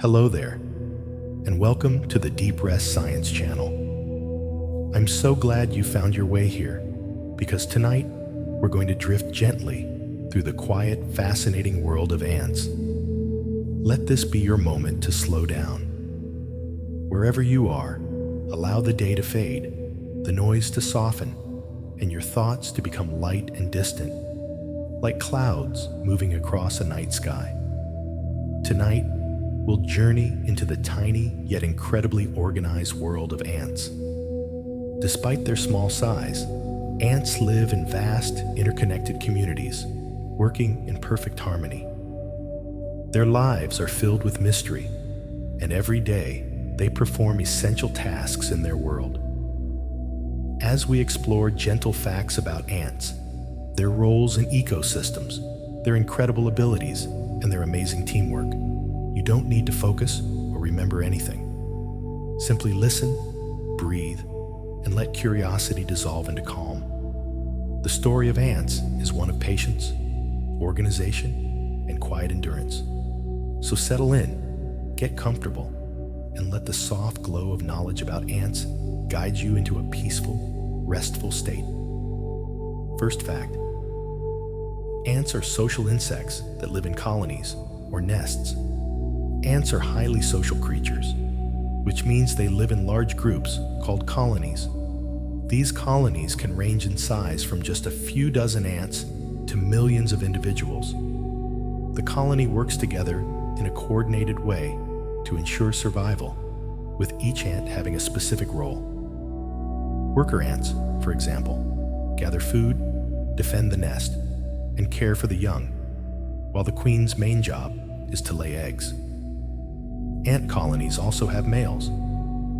Hello there, and welcome to the Deep Rest Science Channel. I'm so glad you found your way here, because tonight we're going to drift gently through the quiet, fascinating world of ants. Let this be your moment to slow down. Wherever you are, allow the day to fade, the noise to soften, and your thoughts to become light and distant, like clouds moving across a night sky. Tonight, we'll journey into the tiny yet incredibly organized world of ants. Despite their small size, ants live in vast, interconnected communities, working in perfect harmony. Their lives are filled with mystery, and every day they perform essential tasks in their world. As we explore gentle facts about ants, their roles in ecosystems, their incredible abilities, and their amazing teamwork, you don't need to focus or remember anything. Simply listen, breathe, and let curiosity dissolve into calm. The story of ants is one of patience, organization, and quiet endurance. So settle in, get comfortable, and let the soft glow of knowledge about ants guide you into a peaceful, restful state. First fact: ants are social insects that live in colonies or nests. Ants are highly social creatures, which means they live in large groups called colonies. These colonies can range in size from just a few dozen ants to millions of individuals. The colony works together in a coordinated way to ensure survival, with each ant having a specific role. Worker ants, for example, gather food, defend the nest, and care for the young, while the queen's main job is to lay eggs. Ant colonies also have males,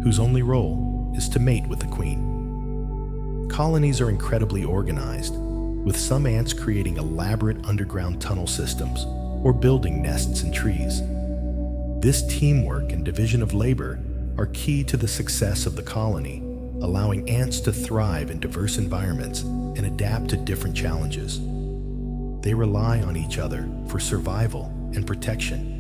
whose only role is to mate with the queen. Colonies are incredibly organized, with some ants creating elaborate underground tunnel systems or building nests in trees. This teamwork and division of labor are key to the success of the colony, allowing ants to thrive in diverse environments and adapt to different challenges. They rely on each other for survival and protection,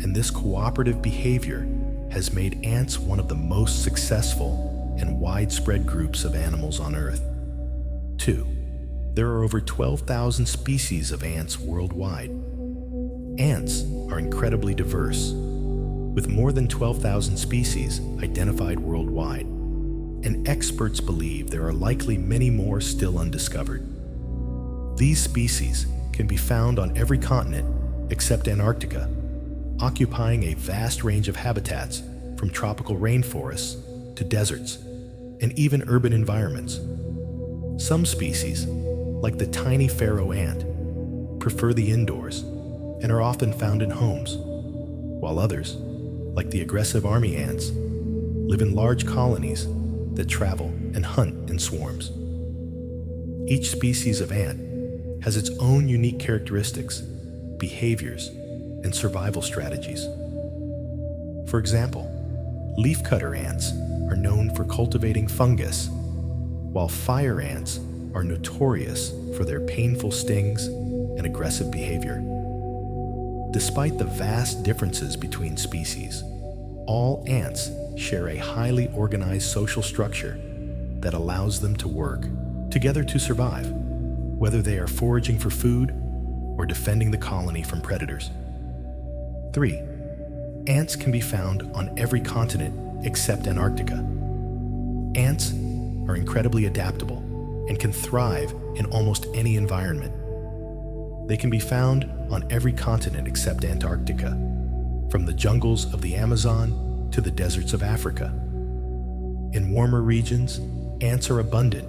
and this cooperative behavior has made ants one of the most successful and widespread groups of animals on Earth. 2. There are over 12,000 species of ants worldwide. Ants are incredibly diverse, with more than 12,000 species identified worldwide, and experts believe there are likely many more still undiscovered. These species can be found on every continent except Antarctica, occupying a vast range of habitats from tropical rainforests to deserts and even urban environments. Some species, like the tiny pharaoh ant, prefer the indoors and are often found in homes, while others, like the aggressive army ants, live in large colonies that travel and hunt in swarms. Each species of ant has its own unique characteristics, behaviors, and survival strategies. For example, leafcutter ants are known for cultivating fungus, while fire ants are notorious for their painful stings and aggressive behavior. Despite the vast differences between species, all ants share a highly organized social structure that allows them to work together to survive, whether they are foraging for food or defending the colony from predators. 3. Ants can be found on every continent except Antarctica. Ants are incredibly adaptable and can thrive in almost any environment. They can be found on every continent except Antarctica, from the jungles of the Amazon to the deserts of Africa. In warmer regions, ants are abundant,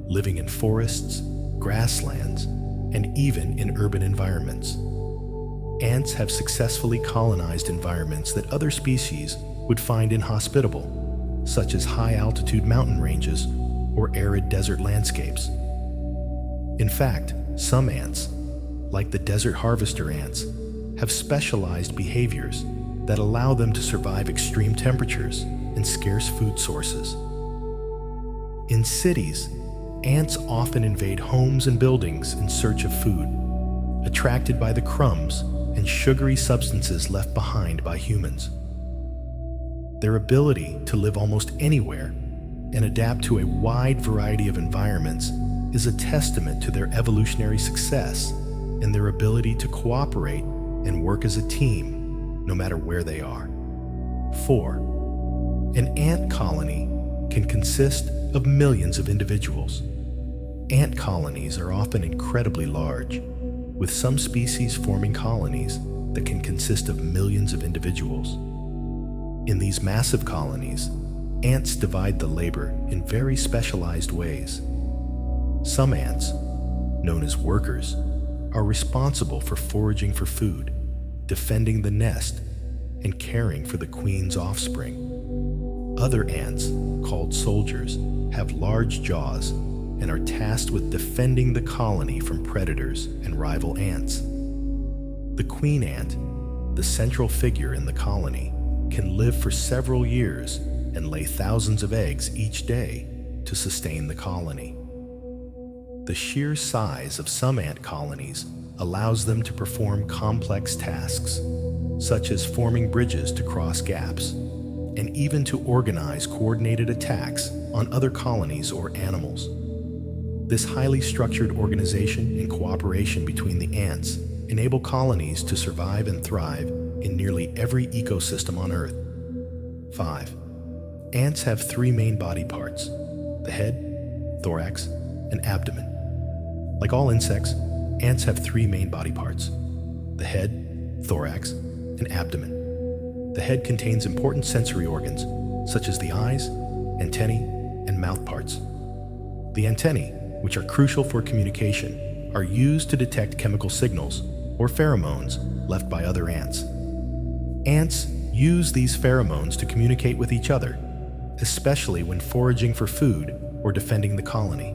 living in forests, grasslands, and even in urban environments. Ants have successfully colonized environments that other species would find inhospitable, such as high-altitude mountain ranges or arid desert landscapes. In fact, some ants, like the desert harvester ants, have specialized behaviors that allow them to survive extreme temperatures and scarce food sources. In cities, ants often invade homes and buildings in search of food, attracted by the crumbs and sugary substances left behind by humans. Their ability to live almost anywhere and adapt to a wide variety of environments is a testament to their evolutionary success and their ability to cooperate and work as a team, no matter where they are. 4. An ant colony can consist of millions of individuals. Ant colonies are often incredibly large, with some species forming colonies that can consist of millions of individuals. In these massive colonies, ants divide the labor in very specialized ways. Some ants, known as workers, are responsible for foraging for food, defending the nest, and caring for the queen's offspring. Other ants, called soldiers, have large jaws and are tasked with defending the colony from predators and rival ants. The queen ant, the central figure in the colony, can live for several years and lay thousands of eggs each day to sustain the colony. The sheer size of some ant colonies allows them to perform complex tasks, such as forming bridges to cross gaps, and even to organize coordinated attacks on other colonies or animals. This highly structured organization and cooperation between the ants enable colonies to survive and thrive in nearly every ecosystem on Earth. 5. Ants have 3 main body parts: the head, thorax, and abdomen. Like all insects, ants have 3 main body parts: the head, thorax, and abdomen. The head contains important sensory organs, such as the eyes, antennae, and mouth parts. The antennae, which are crucial for communication, are used to detect chemical signals, or pheromones, left by other ants. Ants use these pheromones to communicate with each other, especially when foraging for food or defending the colony.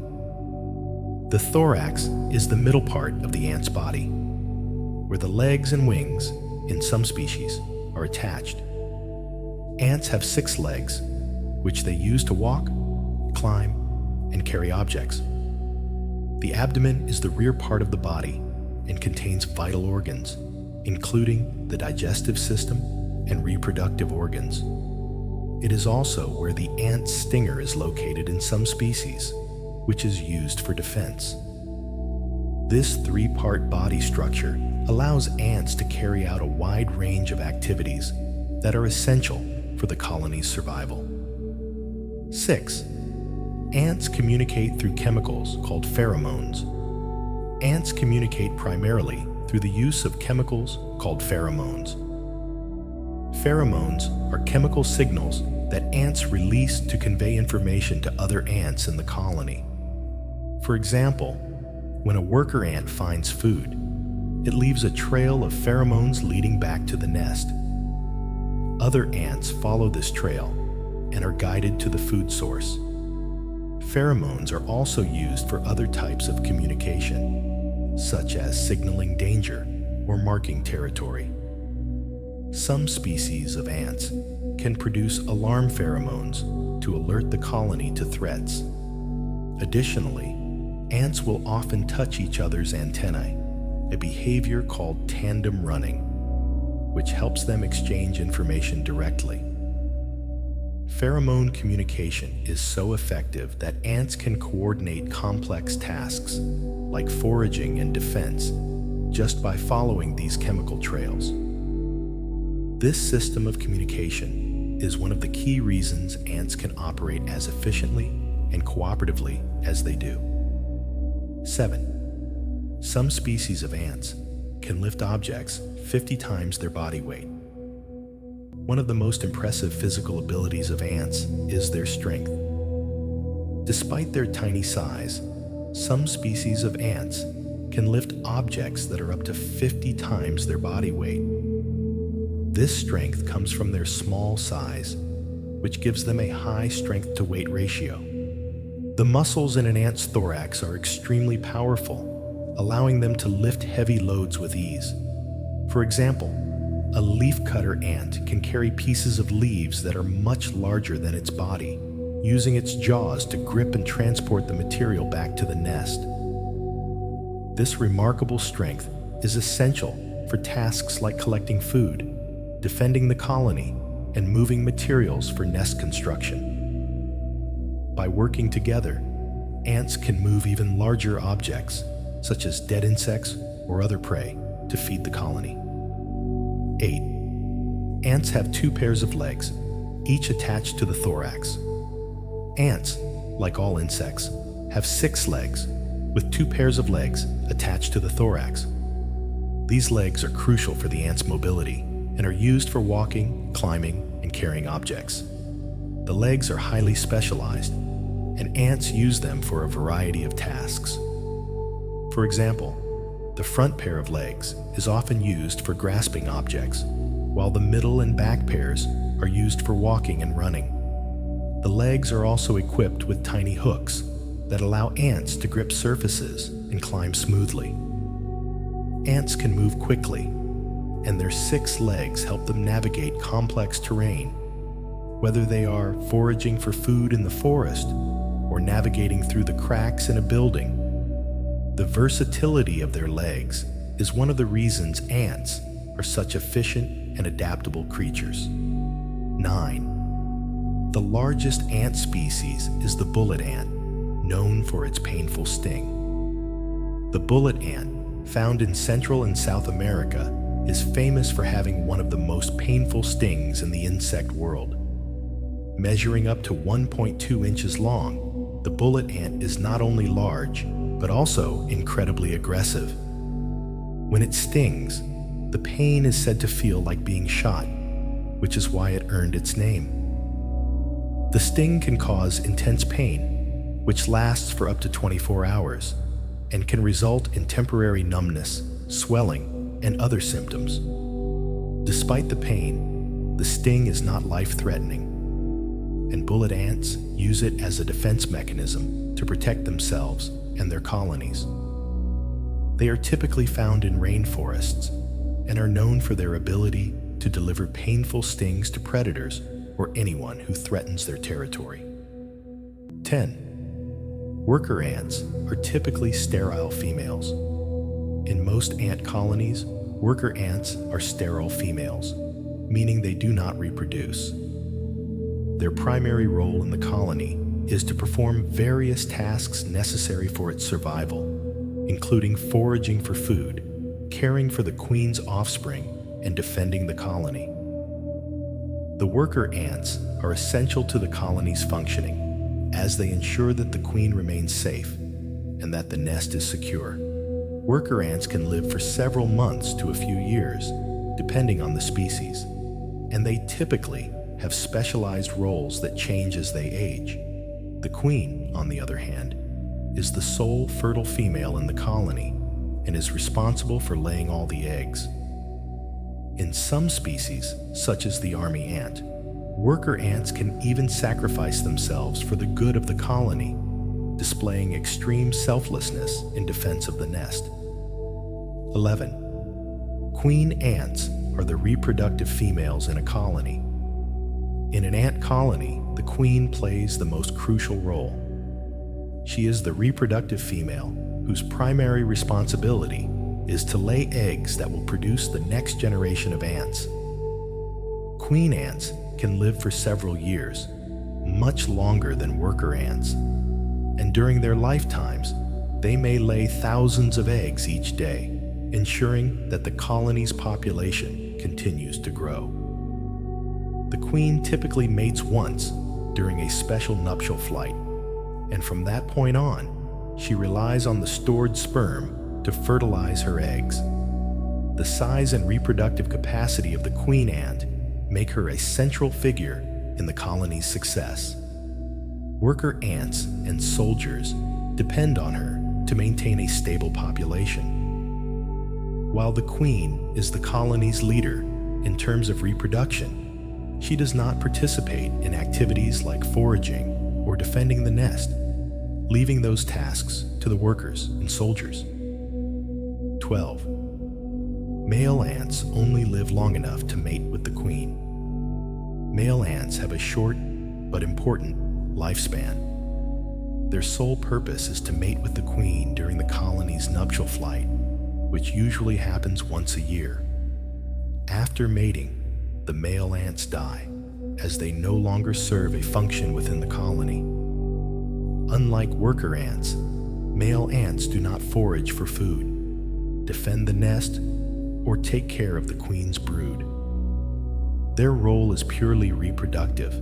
The thorax is the middle part of the ant's body, where the legs and wings, in some species, are attached. Ants have 6 legs, which they use to walk, climb, and carry objects. The abdomen is the rear part of the body and contains vital organs, including the digestive system and reproductive organs. It is also where the ant stinger is located in some species, which is used for defense. This 3-part body structure allows ants to carry out a wide range of activities that are essential for the colony's survival. 6. Ants communicate through chemicals called pheromones. Ants communicate primarily through the use of chemicals called pheromones. Pheromones are chemical signals that ants release to convey information to other ants in the colony. For example, when a worker ant finds food, it leaves a trail of pheromones leading back to the nest. Other ants follow this trail and are guided to the food source. Pheromones are also used for other types of communication, such as signaling danger or marking territory. Some species of ants can produce alarm pheromones to alert the colony to threats. Additionally, ants will often touch each other's antennae, a behavior called tandem running, which helps them exchange information directly. Pheromone communication is so effective that ants can coordinate complex tasks, like foraging and defense, just by following these chemical trails. This system of communication is one of the key reasons ants can operate as efficiently and cooperatively as they do. 7. Some species of ants can lift objects 50 times their body weight. One of the most impressive physical abilities of ants is their strength. Despite their tiny size, some species of ants can lift objects that are up to 50 times their body weight. This strength comes from their small size, which gives them a high strength-to-weight ratio. The muscles in an ant's thorax are extremely powerful, allowing them to lift heavy loads with ease. For example, a leafcutter ant can carry pieces of leaves that are much larger than its body, using its jaws to grip and transport the material back to the nest. This remarkable strength is essential for tasks like collecting food, defending the colony, and moving materials for nest construction. By working together, ants can move even larger objects, such as dead insects or other prey, to feed the colony. 8. Ants have 2 pairs of legs, each attached to the thorax. Ants, like all insects, have 6 legs, with 2 pairs of legs attached to the thorax. These legs are crucial for the ant's mobility and are used for walking, climbing, and carrying objects. The legs are highly specialized, and ants use them for a variety of tasks. For example, the front pair of legs is often used for grasping objects, while the middle and back pairs are used for walking and running. The legs are also equipped with tiny hooks that allow ants to grip surfaces and climb smoothly. Ants can move quickly, and their 6 legs help them navigate complex terrain, whether they are foraging for food in the forest or navigating through the cracks in a building. The versatility of their legs is one of the reasons ants are such efficient and adaptable creatures. 9. The largest ant species is the bullet ant, known for its painful sting. The bullet ant, found in Central and South America, is famous for having one of the most painful stings in the insect world. Measuring up to 1.2 inches long, the bullet ant is not only large, but also incredibly aggressive. When it stings, the pain is said to feel like being shot, which is why it earned its name. The sting can cause intense pain, which lasts for up to 24 hours, and can result in temporary numbness, swelling, and other symptoms. Despite the pain, the sting is not life-threatening, and bullet ants use it as a defense mechanism to protect themselves and their colonies. They are typically found in rainforests and are known for their ability to deliver painful stings to predators or anyone who threatens their territory. 10. Worker ants are typically sterile females. In most ant colonies, worker ants are sterile females, meaning they do not reproduce. Their primary role in the colony is to perform various tasks necessary for its survival, including foraging for food, caring for the queen's offspring, and defending the colony. The worker ants are essential to the colony's functioning, as they ensure that the queen remains safe and that the nest is secure. Worker ants can live for several months to a few years, depending on the species, and they typically have specialized roles that change as they age. The queen, on the other hand, is the sole fertile female in the colony and is responsible for laying all the eggs. In some species, such as the army ant, worker ants can even sacrifice themselves for the good of the colony, displaying extreme selflessness in defense of the nest. 11. Queen ants are the reproductive females in a colony. In an ant colony, the queen plays the most crucial role. She is the reproductive female whose primary responsibility is to lay eggs that will produce the next generation of ants. Queen ants can live for several years, much longer than worker ants, and during their lifetimes, they may lay thousands of eggs each day, ensuring that the colony's population continues to grow. The queen typically mates once during a special nuptial flight, and from that point on, she relies on the stored sperm to fertilize her eggs. The size and reproductive capacity of the queen ant make her a central figure in the colony's success. Worker ants and soldiers depend on her to maintain a stable population. While the queen is the colony's leader in terms of reproduction, she does not participate in activities like foraging or defending the nest, leaving those tasks to the workers and soldiers. 12. Male ants only live long enough to mate with the queen. Male ants have a short but important lifespan. Their sole purpose is to mate with the queen during the colony's nuptial flight, which usually happens once a year. After mating, the male ants die, as they no longer serve a function within the colony. Unlike worker ants, male ants do not forage for food, defend the nest, or take care of the queen's brood. Their role is purely reproductive,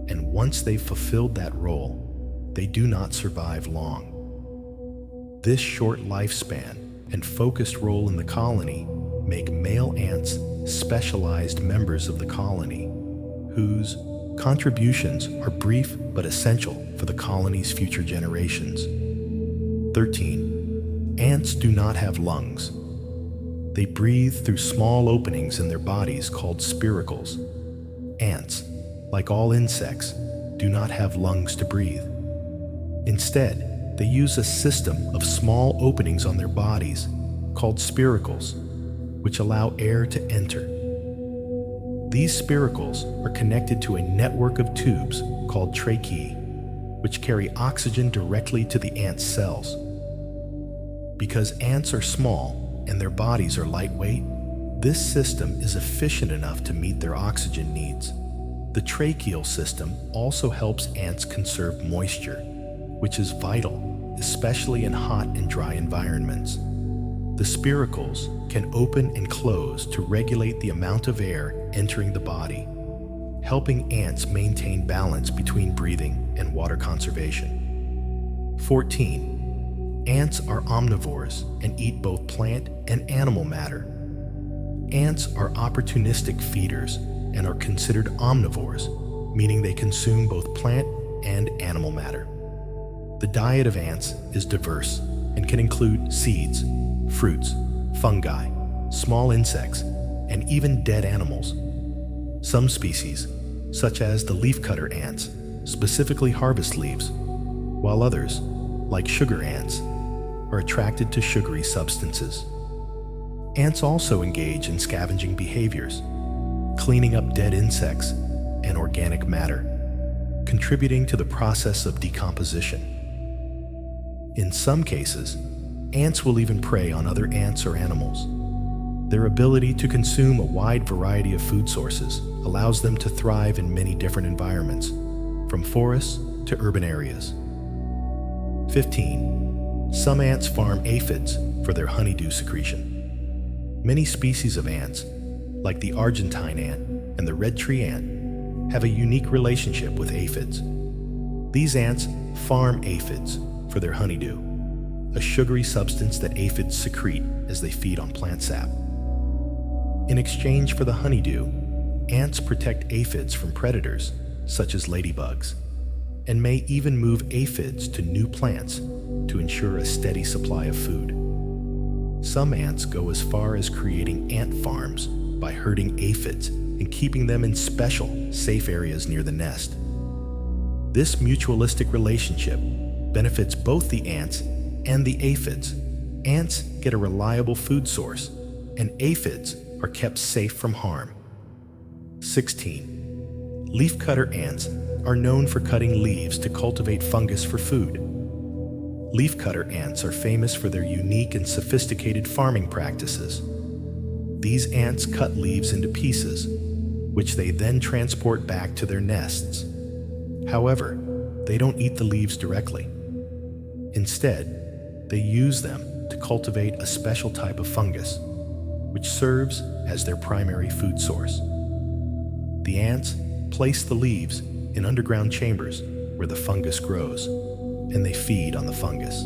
and once they've fulfilled that role, they do not survive long. This short lifespan and focused role in the colony make male ants specialized members of the colony, whose contributions are brief but essential for the colony's future generations. 13. Ants do not have lungs. They breathe through small openings in their bodies called spiracles. Ants, like all insects, do not have lungs to breathe. Instead, they use a system of small openings on their bodies called spiracles, which allow air to enter. These spiracles are connected to a network of tubes called tracheae, which carry oxygen directly to the ant's cells. Because ants are small and their bodies are lightweight, this system is efficient enough to meet their oxygen needs. The tracheal system also helps ants conserve moisture, which is vital, especially in hot and dry environments. The spiracles can open and close to regulate the amount of air entering the body, helping ants maintain balance between breathing and water conservation. 14. Ants are omnivores and eat both plant and animal matter. Ants are opportunistic feeders and are considered omnivores, meaning they consume both plant and animal matter. The diet of ants is diverse and can include seeds, fruits, fungi, small insects, and even dead animals. Some species, such as the leafcutter ants, specifically harvest leaves, while others, like sugar ants, are attracted to sugary substances. Ants also engage in scavenging behaviors, cleaning up dead insects and organic matter, contributing to the process of decomposition. In some cases, ants will even prey on other ants or animals. Their ability to consume a wide variety of food sources allows them to thrive in many different environments, from forests to urban areas. 15. Some ants farm aphids for their honeydew secretion. Many species of ants, like the Argentine ant and the red tree ant, have a unique relationship with aphids. These ants farm aphids for their honeydew, a sugary substance that aphids secrete as they feed on plant sap. In exchange for the honeydew, ants protect aphids from predators, such as ladybugs, and may even move aphids to new plants to ensure a steady supply of food. Some ants go as far as creating ant farms by herding aphids and keeping them in special, safe areas near the nest. This mutualistic relationship benefits both the ants and the aphids. Ants get a reliable food source, and aphids are kept safe from harm. 16. Leafcutter ants are known for cutting leaves to cultivate fungus for food. Leafcutter ants are famous for their unique and sophisticated farming practices. These ants cut leaves into pieces, which they then transport back to their nests. However, they don't eat the leaves directly. Instead, they use them to cultivate a special type of fungus, which serves as their primary food source. The ants place the leaves in underground chambers where the fungus grows, and they feed on the fungus.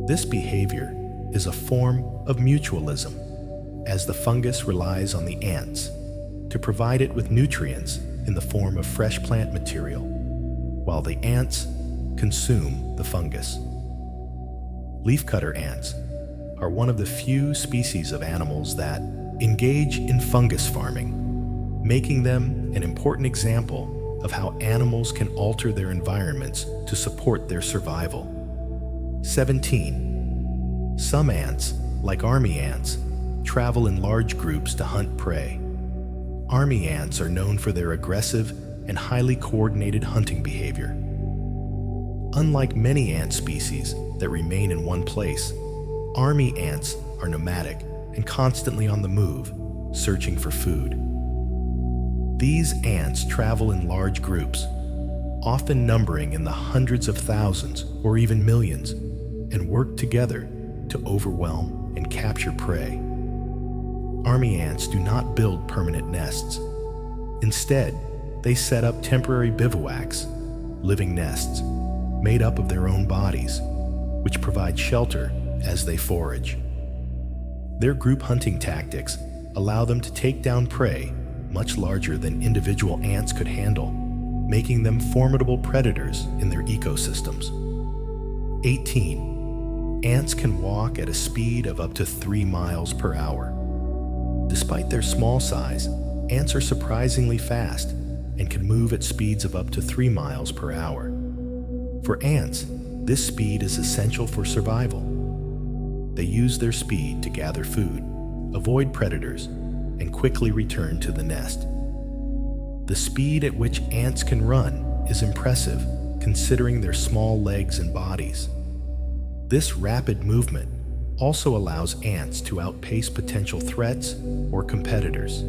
This behavior is a form of mutualism, as the fungus relies on the ants to provide it with nutrients in the form of fresh plant material, while the ants consume the fungus. Leafcutter ants are one of the few species of animals that engage in fungus farming, making them an important example of how animals can alter their environments to support their survival. 17. Some ants, like army ants, travel in large groups to hunt prey. Army ants are known for their aggressive and highly coordinated hunting behavior. Unlike many ant species that remain in one place, Army ants are nomadic and constantly on the move, searching for food. These ants travel in large groups, often numbering in the hundreds of thousands or even millions, and work together to overwhelm and capture prey. Army ants do not build permanent nests. Instead, they set up temporary bivouacs, living nests, made up of their own bodies, which provide shelter as they forage. Their group hunting tactics allow them to take down prey much larger than individual ants could handle, making them formidable predators in their ecosystems. 18. Ants can walk at a speed of up to 3 miles per hour. Despite their small size, ants are surprisingly fast and can move at speeds of up to 3 miles per hour. For ants, this speed is essential for survival. They use their speed to gather food, avoid predators, and quickly return to the nest. The speed at which ants can run is impressive, considering their small legs and bodies. This rapid movement also allows ants to outpace potential threats or competitors.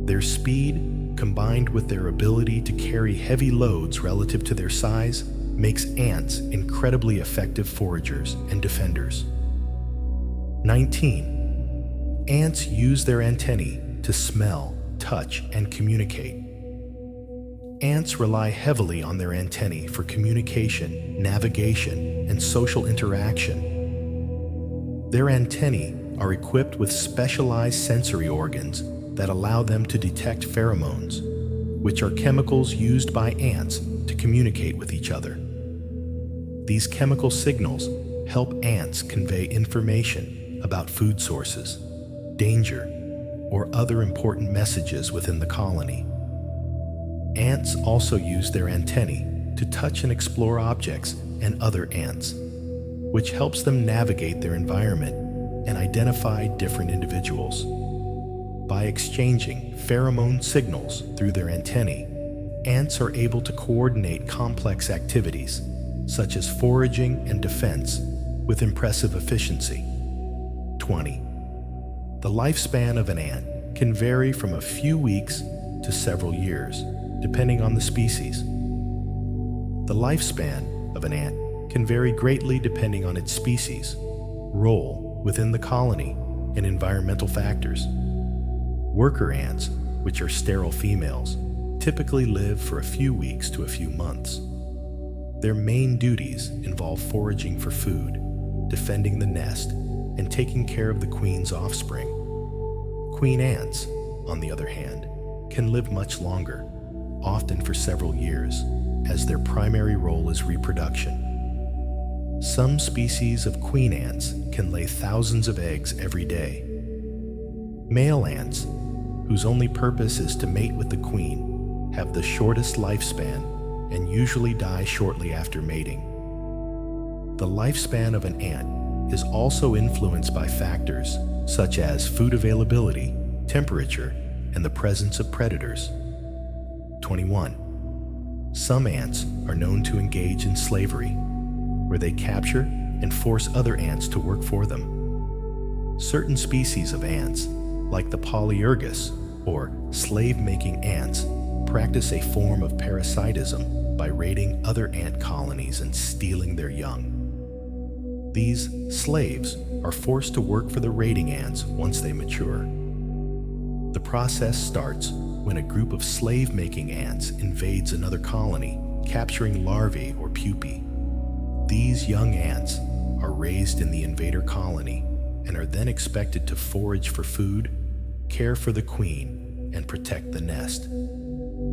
Their speed, combined with their ability to carry heavy loads relative to their size, makes ants incredibly effective foragers and defenders. 19. Ants use their antennae to smell, touch, and communicate. Ants rely heavily on their antennae for communication, navigation, and social interaction. Their antennae are equipped with specialized sensory organs that allow them to detect pheromones, which are chemicals used by ants to communicate with each other. These chemical signals help ants convey information about food sources, danger, or other important messages within the colony. Ants also use their antennae to touch and explore objects and other ants, which helps them navigate their environment and identify different individuals. By exchanging pheromone signals through their antennae, ants are able to coordinate complex activities, such as foraging and defense, with impressive efficiency. 20. The lifespan of an ant can vary from a few weeks to several years, depending on the species. The lifespan of an ant can vary greatly depending on its species, role within the colony, and environmental factors. Worker ants, which are sterile females, typically live for a few weeks to a few months. Their main duties involve foraging for food, defending the nest, and taking care of the queen's offspring. Queen ants, on the other hand, can live much longer, often for several years, as their primary role is reproduction. Some species of queen ants can lay thousands of eggs every day. Male ants, whose only purpose is to mate with the queen, have the shortest lifespan and usually die shortly after mating. The lifespan of an ant is also influenced by factors such as food availability, temperature, and the presence of predators. 21. Some ants are known to engage in slavery, where they capture and force other ants to work for them. Certain species of ants, like the polyergus or slave-making ants, practice a form of parasitism by raiding other ant colonies and stealing their young. These slaves are forced to work for the raiding ants once they mature. The process starts when a group of slave-making ants invades another colony, capturing larvae or pupae. These young ants are raised in the invader colony and are then expected to forage for food, care for the queen, and protect the nest.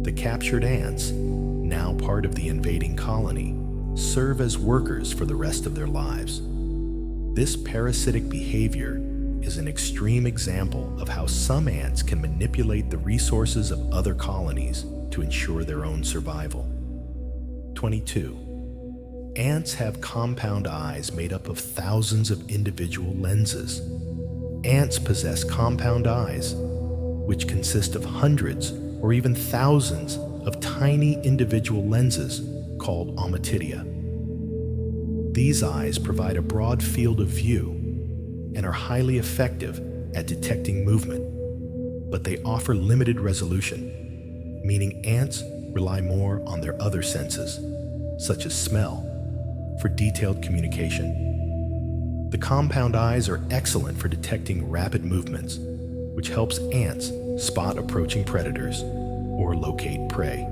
The captured ants, now part of the invading colony, serve as workers for the rest of their lives. This parasitic behavior is an extreme example of how some ants can manipulate the resources of other colonies to ensure their own survival. 22. Ants have compound eyes made up of thousands of individual lenses. Ants possess compound eyes, which consist of hundreds or even thousands of tiny individual lenses called ommatidia. These eyes provide a broad field of view and are highly effective at detecting movement, but they offer limited resolution, meaning ants rely more on their other senses, such as smell, for detailed communication. The compound eyes are excellent for detecting rapid movements, which helps ants spot approaching predators or locate prey.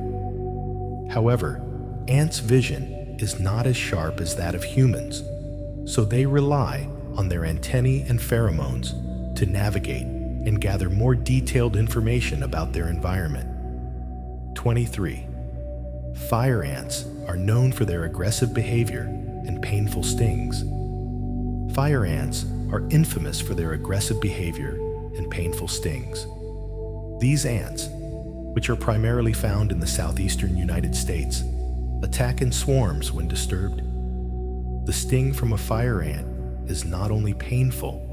However, ants' vision is not as sharp as that of humans, so they rely on their antennae and pheromones to navigate and gather more detailed information about their environment. 23. Fire ants are known for their aggressive behavior and painful stings. Fire ants are infamous for their aggressive behavior and painful stings. These ants, which are primarily found in the southeastern United States, attack in swarms when disturbed. The sting from a fire ant is not only painful,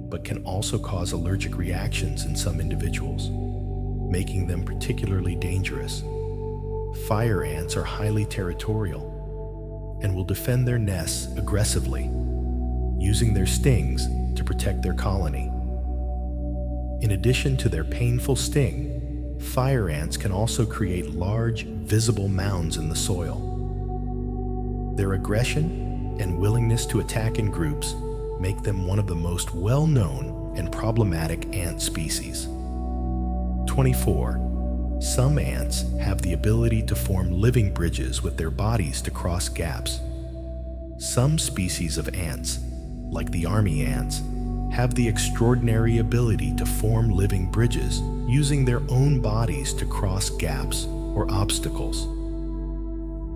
but can also cause allergic reactions in some individuals, making them particularly dangerous. Fire ants are highly territorial and will defend their nests aggressively, using their stings to protect their colony. In addition to their painful sting, fire ants can also create large, visible mounds in the soil. Their aggression and willingness to attack in groups make them one of the most well-known and problematic ant species. 24. Some ants have the ability to form living bridges with their bodies to cross gaps. Some species of ants, like the army ants, have the extraordinary ability to form living bridges using their own bodies to cross gaps or obstacles.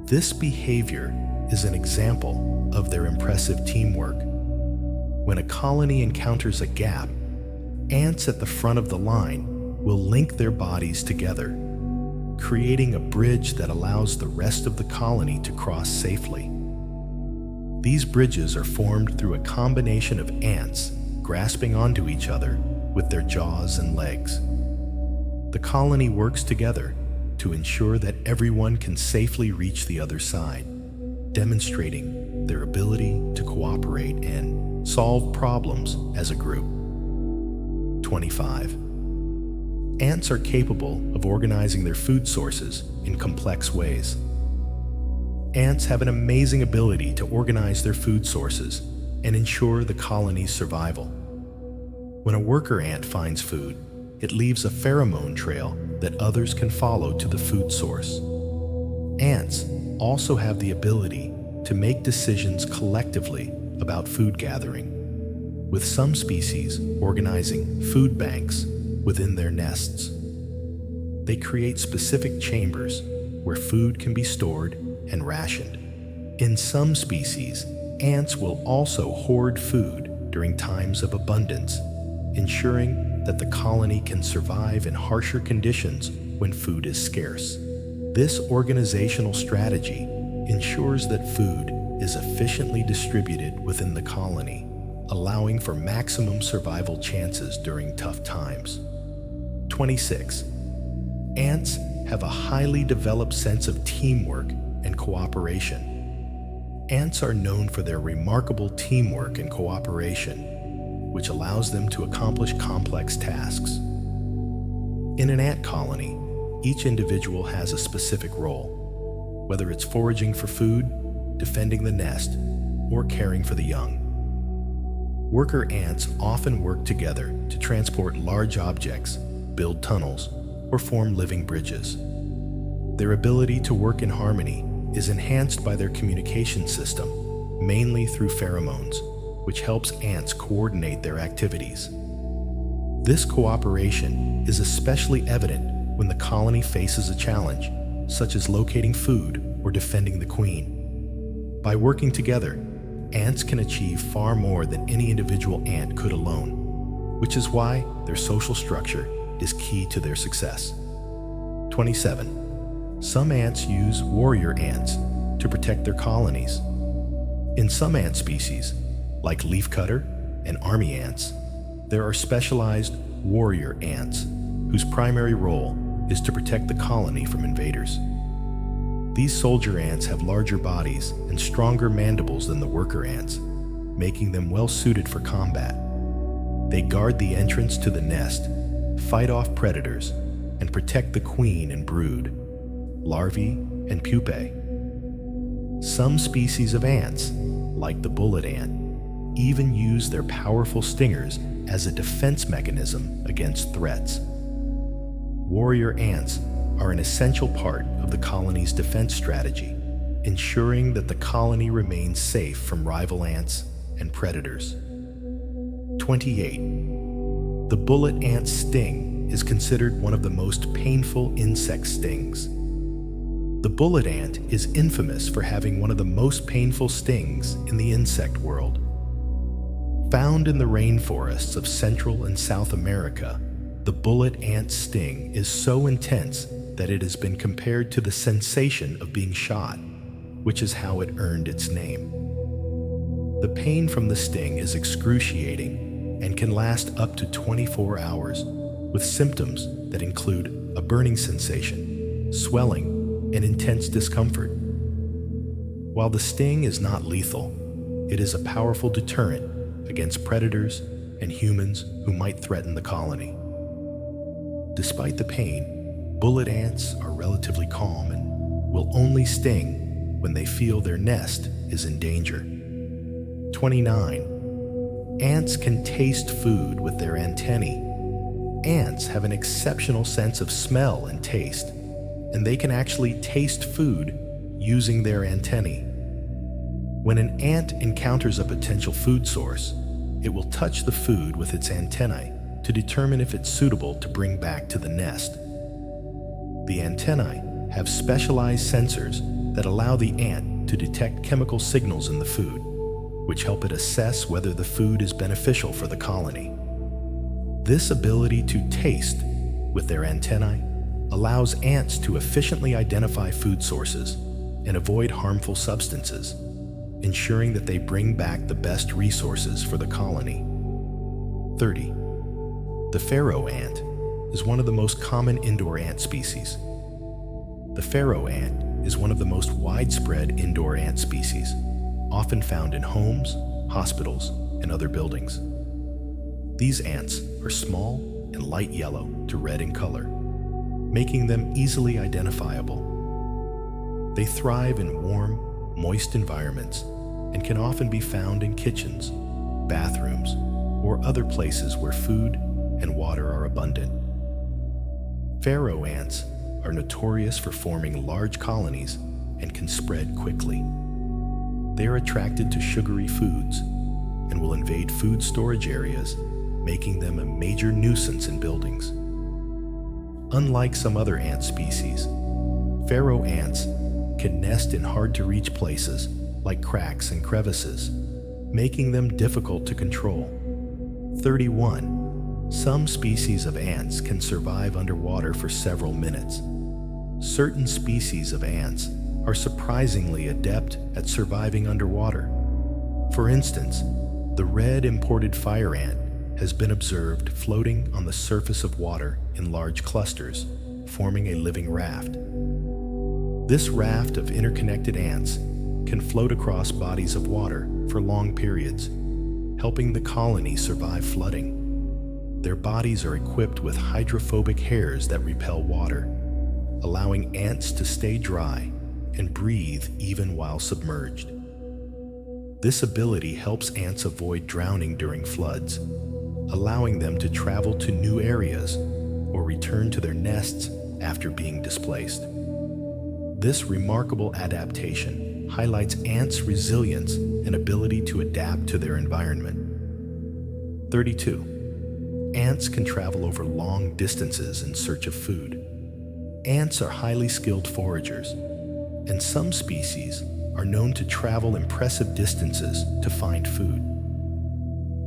This behavior is an example of their impressive teamwork. When a colony encounters a gap, ants at the front of the line will link their bodies together, creating a bridge that allows the rest of the colony to cross safely. These bridges are formed through a combination of ants grasping onto each other with their jaws and legs. The colony works together to ensure that everyone can safely reach the other side, demonstrating their ability to cooperate and solve problems as a group. 25. Ants are capable of organizing their food sources in complex ways. Ants have an amazing ability to organize their food sources and ensure the colony's survival. When a worker ant finds food, it leaves a pheromone trail that others can follow to the food source. Ants also have the ability to make decisions collectively about food gathering, with some species organizing food banks within their nests. They create specific chambers where food can be stored and rationed. In some species, ants will also hoard food during times of abundance, ensuring that the colony can survive in harsher conditions when food is scarce. This organizational strategy ensures that food is efficiently distributed within the colony, allowing for maximum survival chances during tough times. 26. Ants have a highly developed sense of teamwork and cooperation. Ants are known for their remarkable teamwork and cooperation, which allows them to accomplish complex tasks. In an ant colony, each individual has a specific role, whether it's foraging for food, defending the nest, or caring for the young. Worker ants often work together to transport large objects, build tunnels, or form living bridges. Their ability to work in harmony is enhanced by their communication system, mainly through pheromones, which helps ants coordinate their activities. This cooperation is especially evident when the colony faces a challenge, such as locating food or defending the queen. By working together, ants can achieve far more than any individual ant could alone, which is why their social structure is key to their success. 27. Some ants use warrior ants to protect their colonies. In some ant species, like leafcutter and army ants, there are specialized warrior ants whose primary role is to protect the colony from invaders. These soldier ants have larger bodies and stronger mandibles than the worker ants, making them well suited for combat. They guard the entrance to the nest, fight off predators, and protect the queen and brood, larvae, and pupae. Some species of ants, like the bullet ant, even use their powerful stingers as a defense mechanism against threats. Warrior ants are an essential part of the colony's defense strategy, ensuring that the colony remains safe from rival ants and predators. 28. The bullet ant's sting is considered one of the most painful insect stings. The bullet ant is infamous for having one of the most painful stings in the insect world. Found in the rainforests of Central and South America, the bullet ant's sting is so intense that it has been compared to the sensation of being shot, which is how it earned its name. The pain from the sting is excruciating and can last up to 24 hours, with symptoms that include a burning sensation, swelling, and intense discomfort. While the sting is not lethal, it is a powerful deterrent against predators and humans who might threaten the colony. Despite the pain, bullet ants are relatively calm and will only sting when they feel their nest is in danger. 29. Ants can taste food with their antennae. Ants have an exceptional sense of smell and taste, and they can actually taste food using their antennae. When an ant encounters a potential food source, it will touch the food with its antennae to determine if it's suitable to bring back to the nest. The antennae have specialized sensors that allow the ant to detect chemical signals in the food, which help it assess whether the food is beneficial for the colony. This ability to taste with their antennae allows ants to efficiently identify food sources and avoid harmful substances, ensuring that they bring back the best resources for the colony. 30. The pharaoh ant is one of the most common indoor ant species. The pharaoh ant is one of the most widespread indoor ant species, often found in homes, hospitals, and other buildings. These ants are small and light yellow to red in color, making them easily identifiable. They thrive in warm, moist environments and can often be found in kitchens, bathrooms, or other places where food and water are abundant. Pharaoh ants are notorious for forming large colonies and can spread quickly. They are attracted to sugary foods and will invade food storage areas, making them a major nuisance in buildings. Unlike some other ant species, pharaoh ants can nest in hard-to-reach places like cracks and crevices, making them difficult to control. 31. Some species of ants can survive underwater for several minutes. Certain species of ants are surprisingly adept at surviving underwater. For instance, the red imported fire ant has been observed floating on the surface of water in large clusters, forming a living raft. This raft of interconnected ants can float across bodies of water for long periods, helping the colony survive flooding. Their bodies are equipped with hydrophobic hairs that repel water, allowing ants to stay dry and breathe even while submerged. This ability helps ants avoid drowning during floods, allowing them to travel to new areas or return to their nests after being displaced. This remarkable adaptation highlights ants' resilience and ability to adapt to their environment. 32. Ants can travel over long distances in search of food. Ants are highly skilled foragers, and some species are known to travel impressive distances to find food.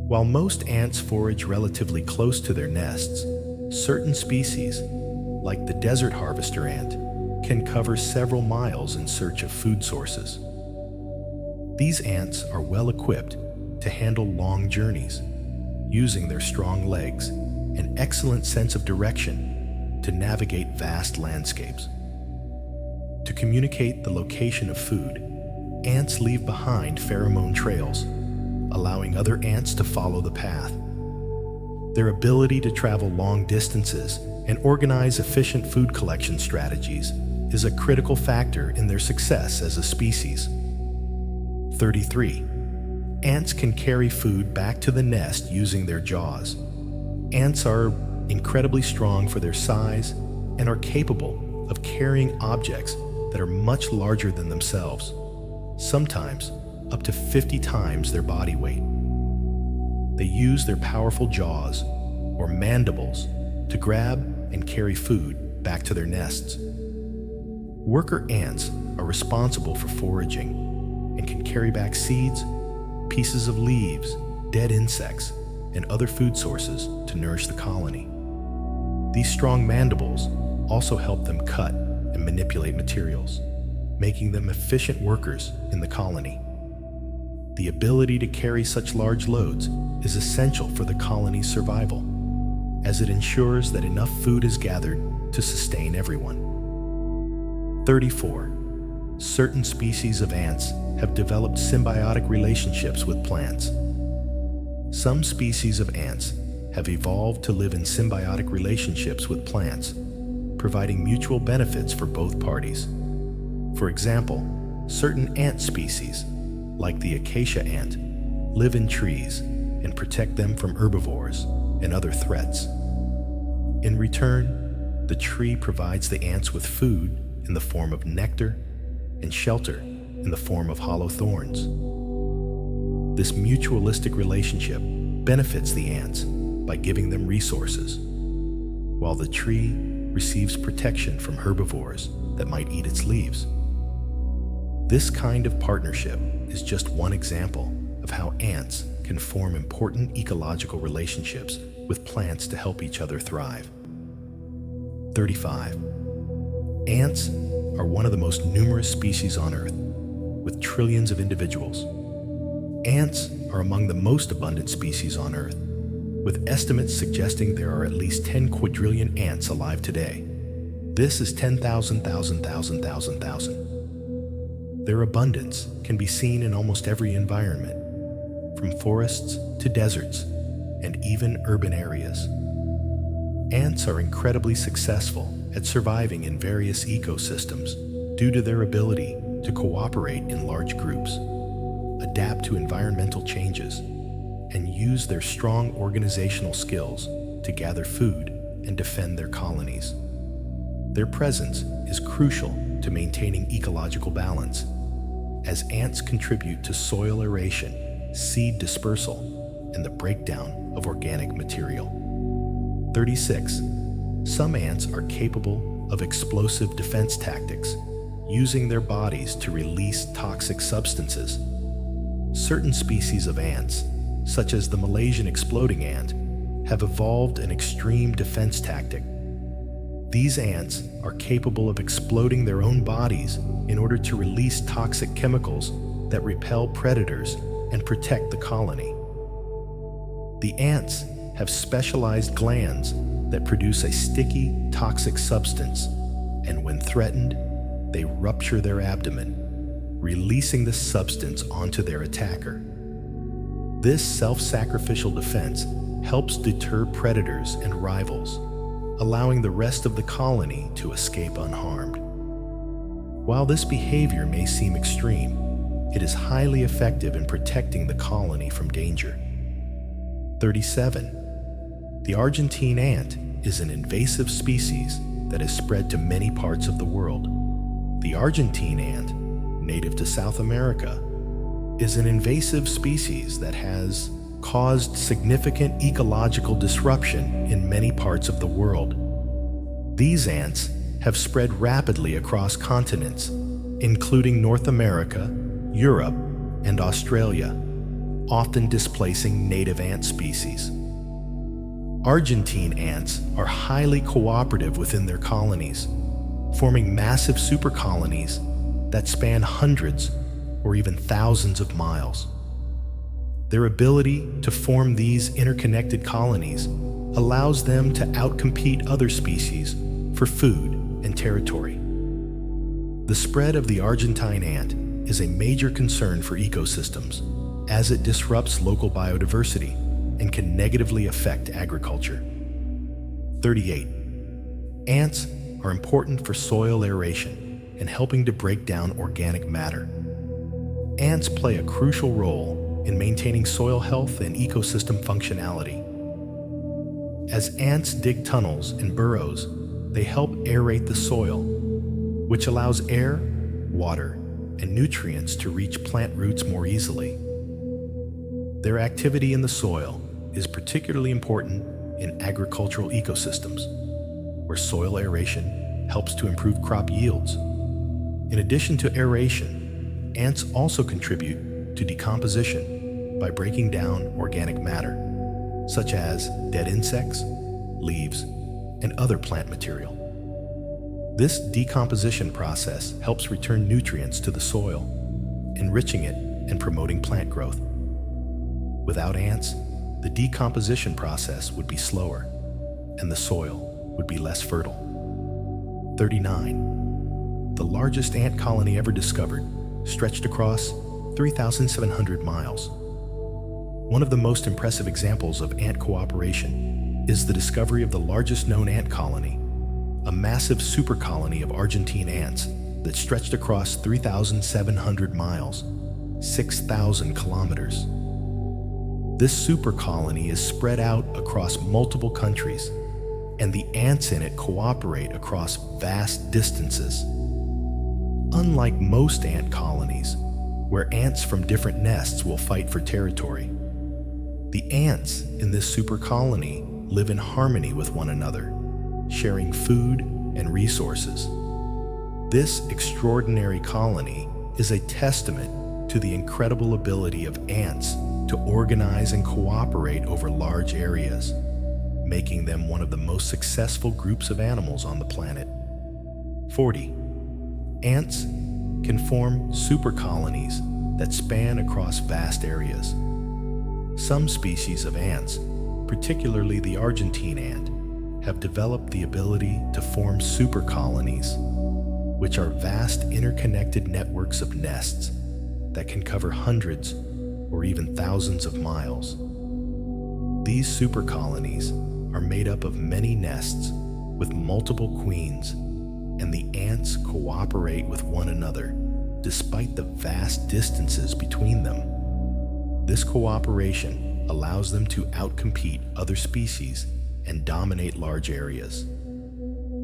While most ants forage relatively close to their nests, certain species, like the desert harvester ant, can cover several miles in search of food sources. These ants are well equipped to handle long journeys, using their strong legs and excellent sense of direction to navigate vast landscapes. To communicate the location of food, ants leave behind pheromone trails, allowing other ants to follow the path. Their ability to travel long distances and organize efficient food collection strategies is a critical factor in their success as a species. 33. Ants can carry food back to the nest using their jaws. Ants are incredibly strong for their size and are capable of carrying objects that are much larger than themselves, sometimes up to 50 times their body weight. They use their powerful jaws, or mandibles, to grab and carry food back to their nests. Worker ants are responsible for foraging and can carry back seeds, pieces of leaves, dead insects, and other food sources to nourish the colony. These strong mandibles also help them cut and manipulate materials, making them efficient workers in the colony. The ability to carry such large loads is essential for the colony's survival, as it ensures that enough food is gathered to sustain everyone. 34. Certain species of ants have developed symbiotic relationships with plants. Some species of ants have evolved to live in symbiotic relationships with plants, providing mutual benefits for both parties. For example, certain ant species, like the acacia ant, live in trees and protect them from herbivores and other threats. In return, the tree provides the ants with food in the form of nectar and shelter in the form of hollow thorns. This mutualistic relationship benefits the ants by giving them resources, while the tree receives protection from herbivores that might eat its leaves. This kind of partnership is just one example of how ants can form important ecological relationships with plants to help each other thrive. 35. Ants are one of the most numerous species on Earth, with trillions of individuals. Ants are among the most abundant species on Earth, with estimates suggesting there are at least 10 quadrillion ants alive today. This is 10,000, 1,000. Their abundance can be seen in almost every environment, from forests to deserts, and even urban areas. Ants are incredibly successful at surviving in various ecosystems due to their ability to cooperate in large groups, adapt to environmental changes, and use their strong organizational skills to gather food and defend their colonies. Their presence is crucial to maintaining ecological balance, as ants contribute to soil aeration, seed dispersal, and the breakdown of organic material. 36. Some ants are capable of explosive defense tactics, using their bodies to release toxic substances. Certain species of ants, such as the Malaysian exploding ant, have evolved an extreme defense tactic. These ants are capable of exploding their own bodies in order to release toxic chemicals that repel predators and protect the colony. The ants have specialized glands that produce a sticky, toxic substance, and when threatened, they rupture their abdomen, releasing the substance onto their attacker. This self-sacrificial defense helps deter predators and rivals, allowing the rest of the colony to escape unharmed. While this behavior may seem extreme, it is highly effective in protecting the colony from danger. 37. The Argentine ant is an invasive species that is spread to many parts of the world. The Argentine ant, native to South America, is an invasive species that has caused significant ecological disruption in many parts of the world. These ants have spread rapidly across continents, including North America, Europe, and Australia, often displacing native ant species. Argentine ants are highly cooperative within their colonies, forming massive supercolonies that span hundreds or even thousands of miles. Their ability to form these interconnected colonies allows them to outcompete other species for food and territory. The spread of the Argentine ant is a major concern for ecosystems, as it disrupts local biodiversity and can negatively affect agriculture. 38. Ants are important for soil aeration and helping to break down organic matter. Ants play a crucial role in maintaining soil health and ecosystem functionality. As ants dig tunnels and burrows, they help aerate the soil, which allows air, water, and nutrients to reach plant roots more easily. Their activity in the soil is particularly important in agricultural ecosystems, where soil aeration helps to improve crop yields. In addition to aeration, ants also contribute to decomposition by breaking down organic matter, such as dead insects, leaves, and other plant material. This decomposition process helps return nutrients to the soil, enriching it and promoting plant growth. Without ants, the decomposition process would be slower, and the soil would be less fertile. 39. The largest ant colony ever discovered stretched across 3,700 miles. One of the most impressive examples of ant cooperation is the discovery of the largest known ant colony, a massive super colony of Argentine ants that stretched across 3,700 miles, 6,000 kilometers. This super colony is spread out across multiple countries, and the ants in it cooperate across vast distances. Unlike most ant colonies, where ants from different nests will fight for territory, the ants in this super colony live in harmony with one another, sharing food and resources. This extraordinary colony is a testament to the incredible ability of ants to organize and cooperate over large areas, making them one of the most successful groups of animals on the planet. 40. Ants can form super colonies that span across vast areas. Some species of ants, particularly the Argentine ant, have developed the ability to form super colonies, which are vast interconnected networks of nests that can cover hundreds or even thousands of miles. These super colonies are made up of many nests with multiple queens, and the ants cooperate with one another despite the vast distances between them. This cooperation allows them to outcompete other species and dominate large areas.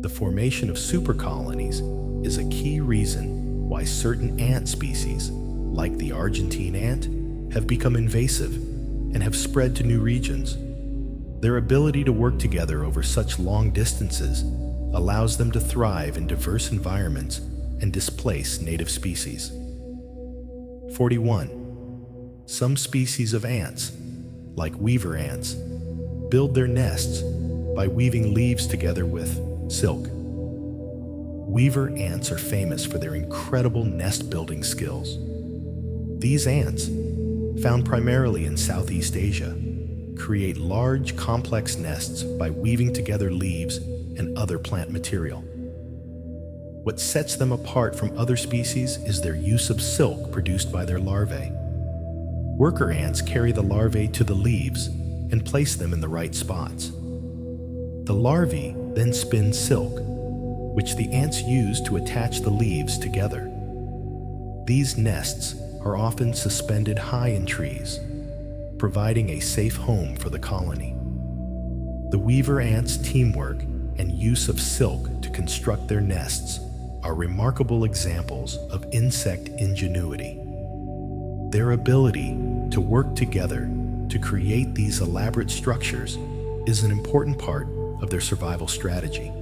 The formation of super colonies is a key reason why certain ant species, like the Argentine ant, have become invasive and have spread to new regions. Their ability to work together over such long distances allows them to thrive in diverse environments and displace native species. 41. Some species of ants, like weaver ants, build their nests by weaving leaves together with silk. Weaver ants are famous for their incredible nest-building skills. These ants, found primarily in Southeast Asia, create large, complex nests by weaving together leaves and other plant material. What sets them apart from other species is their use of silk produced by their larvae. Worker ants carry the larvae to the leaves and place them in the right spots. The larvae then spin silk, which the ants use to attach the leaves together. These nests are often suspended high in trees, providing a safe home for the colony. The weaver ants' teamwork and use of silk to construct their nests are remarkable examples of insect ingenuity. Their ability to work together to create these elaborate structures is an important part of their survival strategy.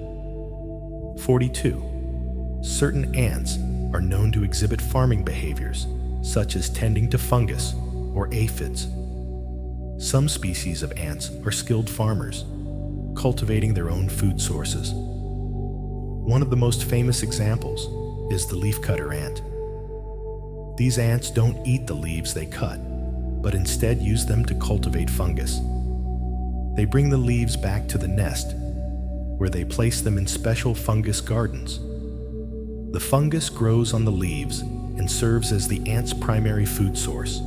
42. Certain ants are known to exhibit farming behaviors, such as tending to fungus or aphids. Some species of ants are skilled farmers, cultivating their own food sources. One of the most famous examples is the leafcutter ant. These ants don't eat the leaves they cut, but instead use them to cultivate fungus. They bring the leaves back to the nest, where they place them in special fungus gardens. The The fungus grows on the leaves and serves as the ant's primary food source.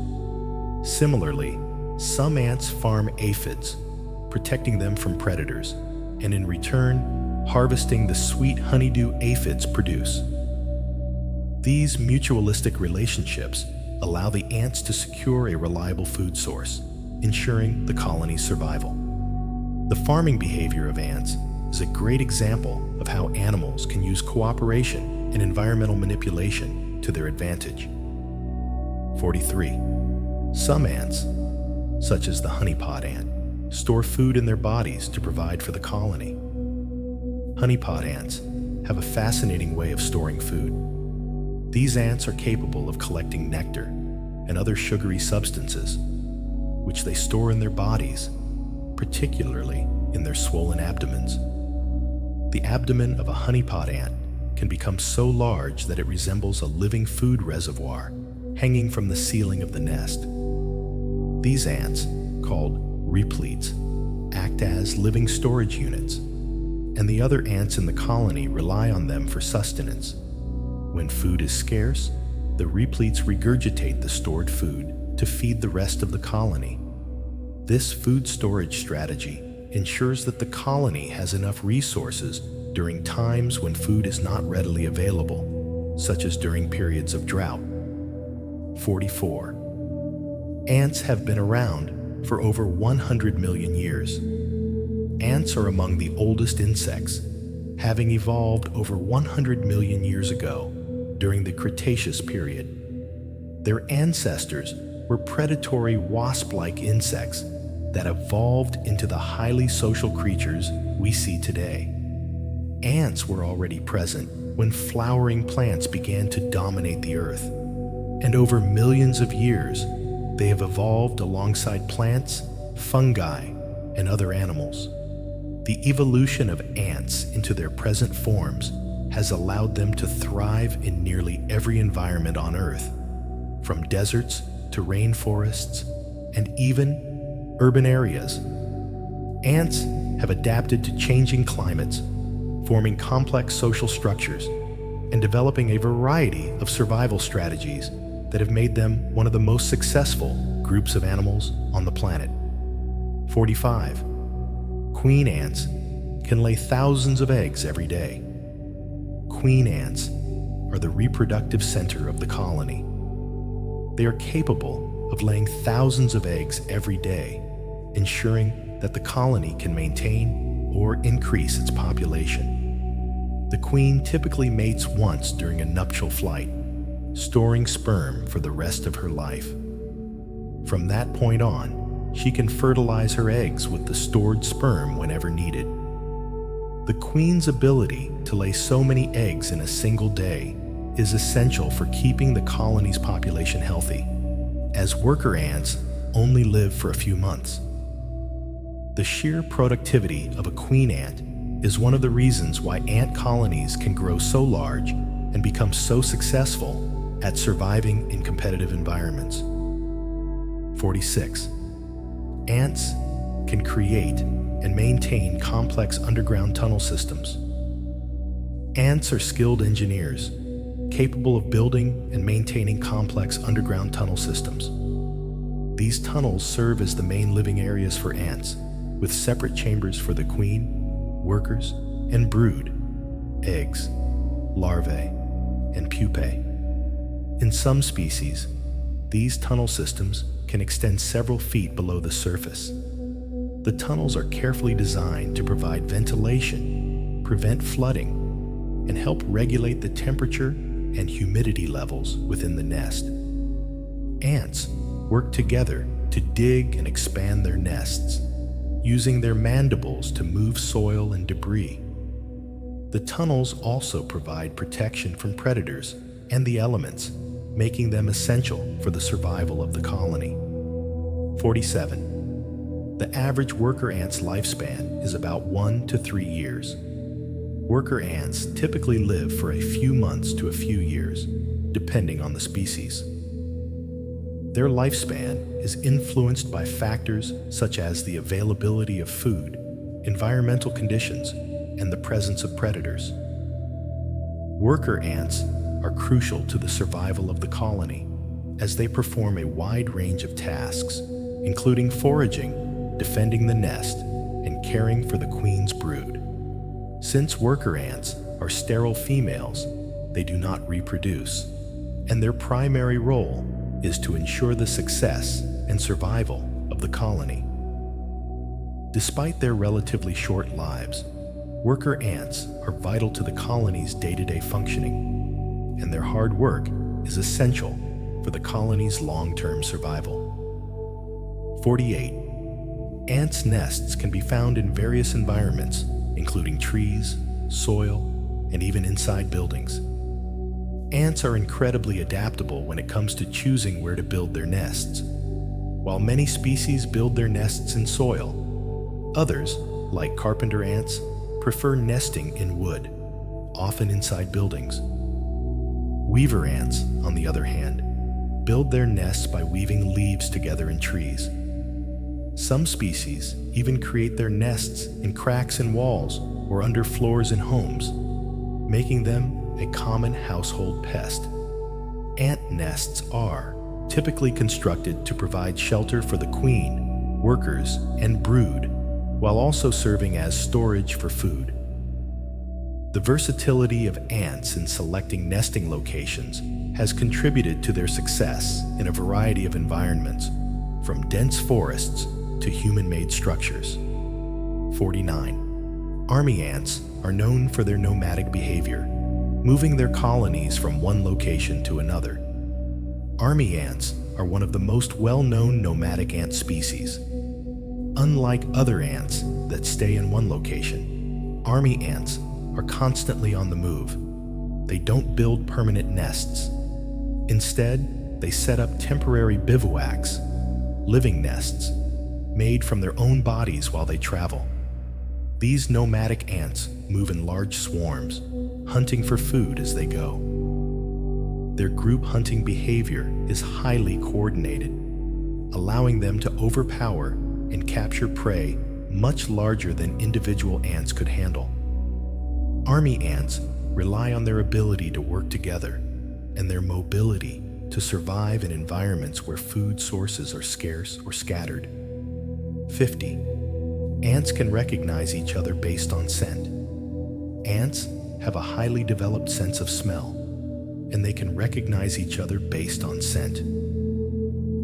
Similarly, some ants farm aphids, protecting them from predators, and in return, harvesting the sweet honeydew aphids produce. These mutualistic relationships allow the ants to secure a reliable food source, ensuring the colony's survival. The farming behavior of ants is a great example of how animals can use cooperation and environmental manipulation to their advantage. 43. Some ants, such as the honeypot ant, store food in their bodies to provide for the colony. Honeypot ants have a fascinating way of storing food. These ants are capable of collecting nectar and other sugary substances, which they store in their bodies, particularly in their swollen abdomens. The abdomen of a honeypot ant can become so large that it resembles a living food reservoir hanging from the ceiling of the nest. These ants, called repletes, act as living storage units, and the other ants in the colony rely on them for sustenance. When food is scarce, the repletes regurgitate the stored food to feed the rest of the colony. This food storage strategy ensures that the colony has enough resources during times when food is not readily available, such as during periods of drought. 44. Ants have been around for over 100 million years. Ants are among the oldest insects, having evolved over 100 million years ago during the Cretaceous period. Their ancestors were predatory wasp-like insects that evolved into the highly social creatures we see today. Ants were already present when flowering plants began to dominate the earth, and over millions of years, they have evolved alongside plants, fungi, and other animals. The evolution of ants into their present forms has allowed them to thrive in nearly every environment on Earth, from deserts to rainforests and even urban areas. Ants have adapted to changing climates, forming complex social structures and developing a variety of survival strategies that have made them one of the most successful groups of animals on the planet. 45. Queen ants can lay thousands of eggs every day. Queen ants are the reproductive center of the colony. They are capable of laying thousands of eggs every day, ensuring that the colony can maintain or increase its population. The queen typically mates once during a nuptial flight, storing sperm for the rest of her life. From that point on, she can fertilize her eggs with the stored sperm whenever needed. The queen's ability to lay so many eggs in a single day is essential for keeping the colony's population healthy, as worker ants only live for a few months. The sheer productivity of a queen ant is one of the reasons why ant colonies can grow so large and become so successful at surviving in competitive environments. 46. Ants can create and maintain complex underground tunnel systems. Ants are skilled engineers, capable of building and maintaining complex underground tunnel systems. These tunnels serve as the main living areas for ants, with separate chambers for the queen, workers, and brood, eggs, larvae, and pupae. In some species, these tunnel systems can extend several feet below the surface. The tunnels are carefully designed to provide ventilation, prevent flooding, and help regulate the temperature and humidity levels within the nest. Ants work together to dig and expand their nests, using their mandibles to move soil and debris. The tunnels also provide protection from predators and the elements, making them essential for the survival of the colony. 47. The average worker ant's lifespan is about 1 to 3 years. Worker ants typically live for a few months to a few years, depending on the species. Their lifespan is influenced by factors such as the availability of food, environmental conditions, and the presence of predators. Worker ants are crucial to the survival of the colony, as they perform a wide range of tasks, including foraging, defending the nest, and caring for the queen's brood. Since worker ants are sterile females, they do not reproduce, and their primary role is to ensure the success and survival of the colony. Despite their relatively short lives, worker ants are vital to the colony's day-to-day functioning, and their hard work is essential for the colony's long-term survival. 48. Ants' nests can be found in various environments, including trees, soil, and even inside buildings. Ants are incredibly adaptable when it comes to choosing where to build their nests. While many species build their nests in soil, others, like carpenter ants, prefer nesting in wood, often inside buildings. Weaver ants, on the other hand, build their nests by weaving leaves together in trees. Some species even create their nests in cracks in walls or under floors in homes, making them a common household pest. Ant nests are typically constructed to provide shelter for the queen, workers, and brood, while also serving as storage for food. The versatility of ants in selecting nesting locations has contributed to their success in a variety of environments, from dense forests to human-made structures. 49. Army ants are known for their nomadic behavior, moving their colonies from one location to another. Army ants are one of the most well-known nomadic ant species. Unlike other ants that stay in one location, army ants are constantly on the move. They don't build permanent nests. Instead, they set up temporary bivouacs, living nests, made from their own bodies while they travel. These nomadic ants move in large swarms, hunting for food as they go. Their group hunting behavior is highly coordinated, allowing them to overpower and capture prey much larger than individual ants could handle. Army ants rely on their ability to work together and their mobility to survive in environments where food sources are scarce or scattered. 50. Ants can recognize each other based on scent. Ants have a highly developed sense of smell, and they can recognize each other based on scent.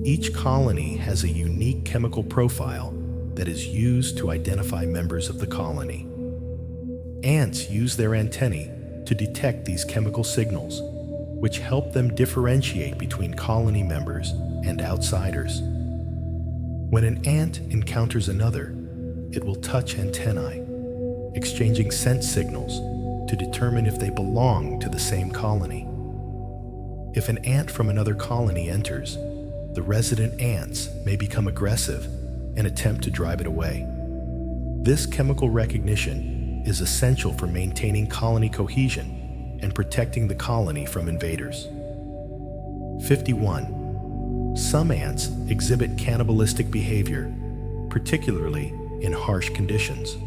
Each colony has a unique chemical profile that is used to identify members of the colony. Ants use their antennae to detect these chemical signals, which help them differentiate between colony members and outsiders. When an ant encounters another, it will touch antennae, exchanging scent signals to determine if they belong to the same colony. If an ant from another colony enters, the resident ants may become aggressive and attempt to drive it away. This chemical recognition is essential for maintaining colony cohesion and protecting the colony from invaders. 51. Some ants exhibit cannibalistic behavior, particularly in harsh conditions.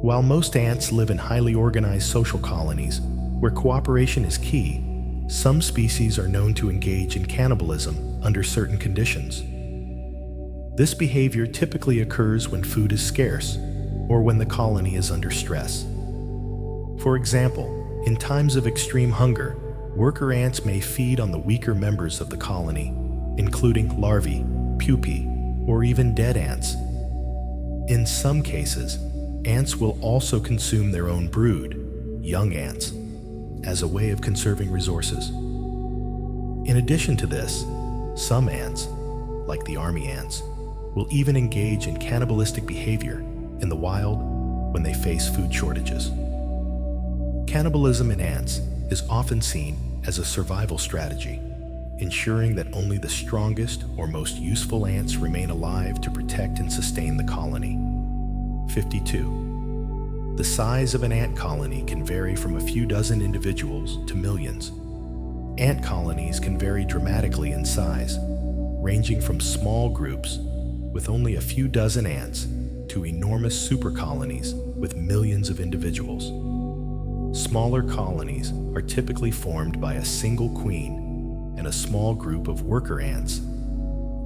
While most ants live in highly organized social colonies where cooperation is key, some species are known to engage in cannibalism under certain conditions. This behavior typically occurs when food is scarce or when the colony is under stress. For example, in times of extreme hunger, worker ants may feed on the weaker members of the colony, including larvae, pupae, or even dead ants. In some cases, ants will also consume their own brood, young ants, as a way of conserving resources. In addition to this, some ants, like the army ants, will even engage in cannibalistic behavior in the wild when they face food shortages. Cannibalism in ants is often seen as a survival strategy, ensuring that only the strongest or most useful ants remain alive to protect and sustain the colony. 52. The size of an ant colony can vary from a few dozen individuals to millions. Ant colonies can vary dramatically in size, ranging from small groups with only a few dozen ants to enormous supercolonies with millions of individuals. Smaller colonies are typically formed by a single queen and a small group of worker ants,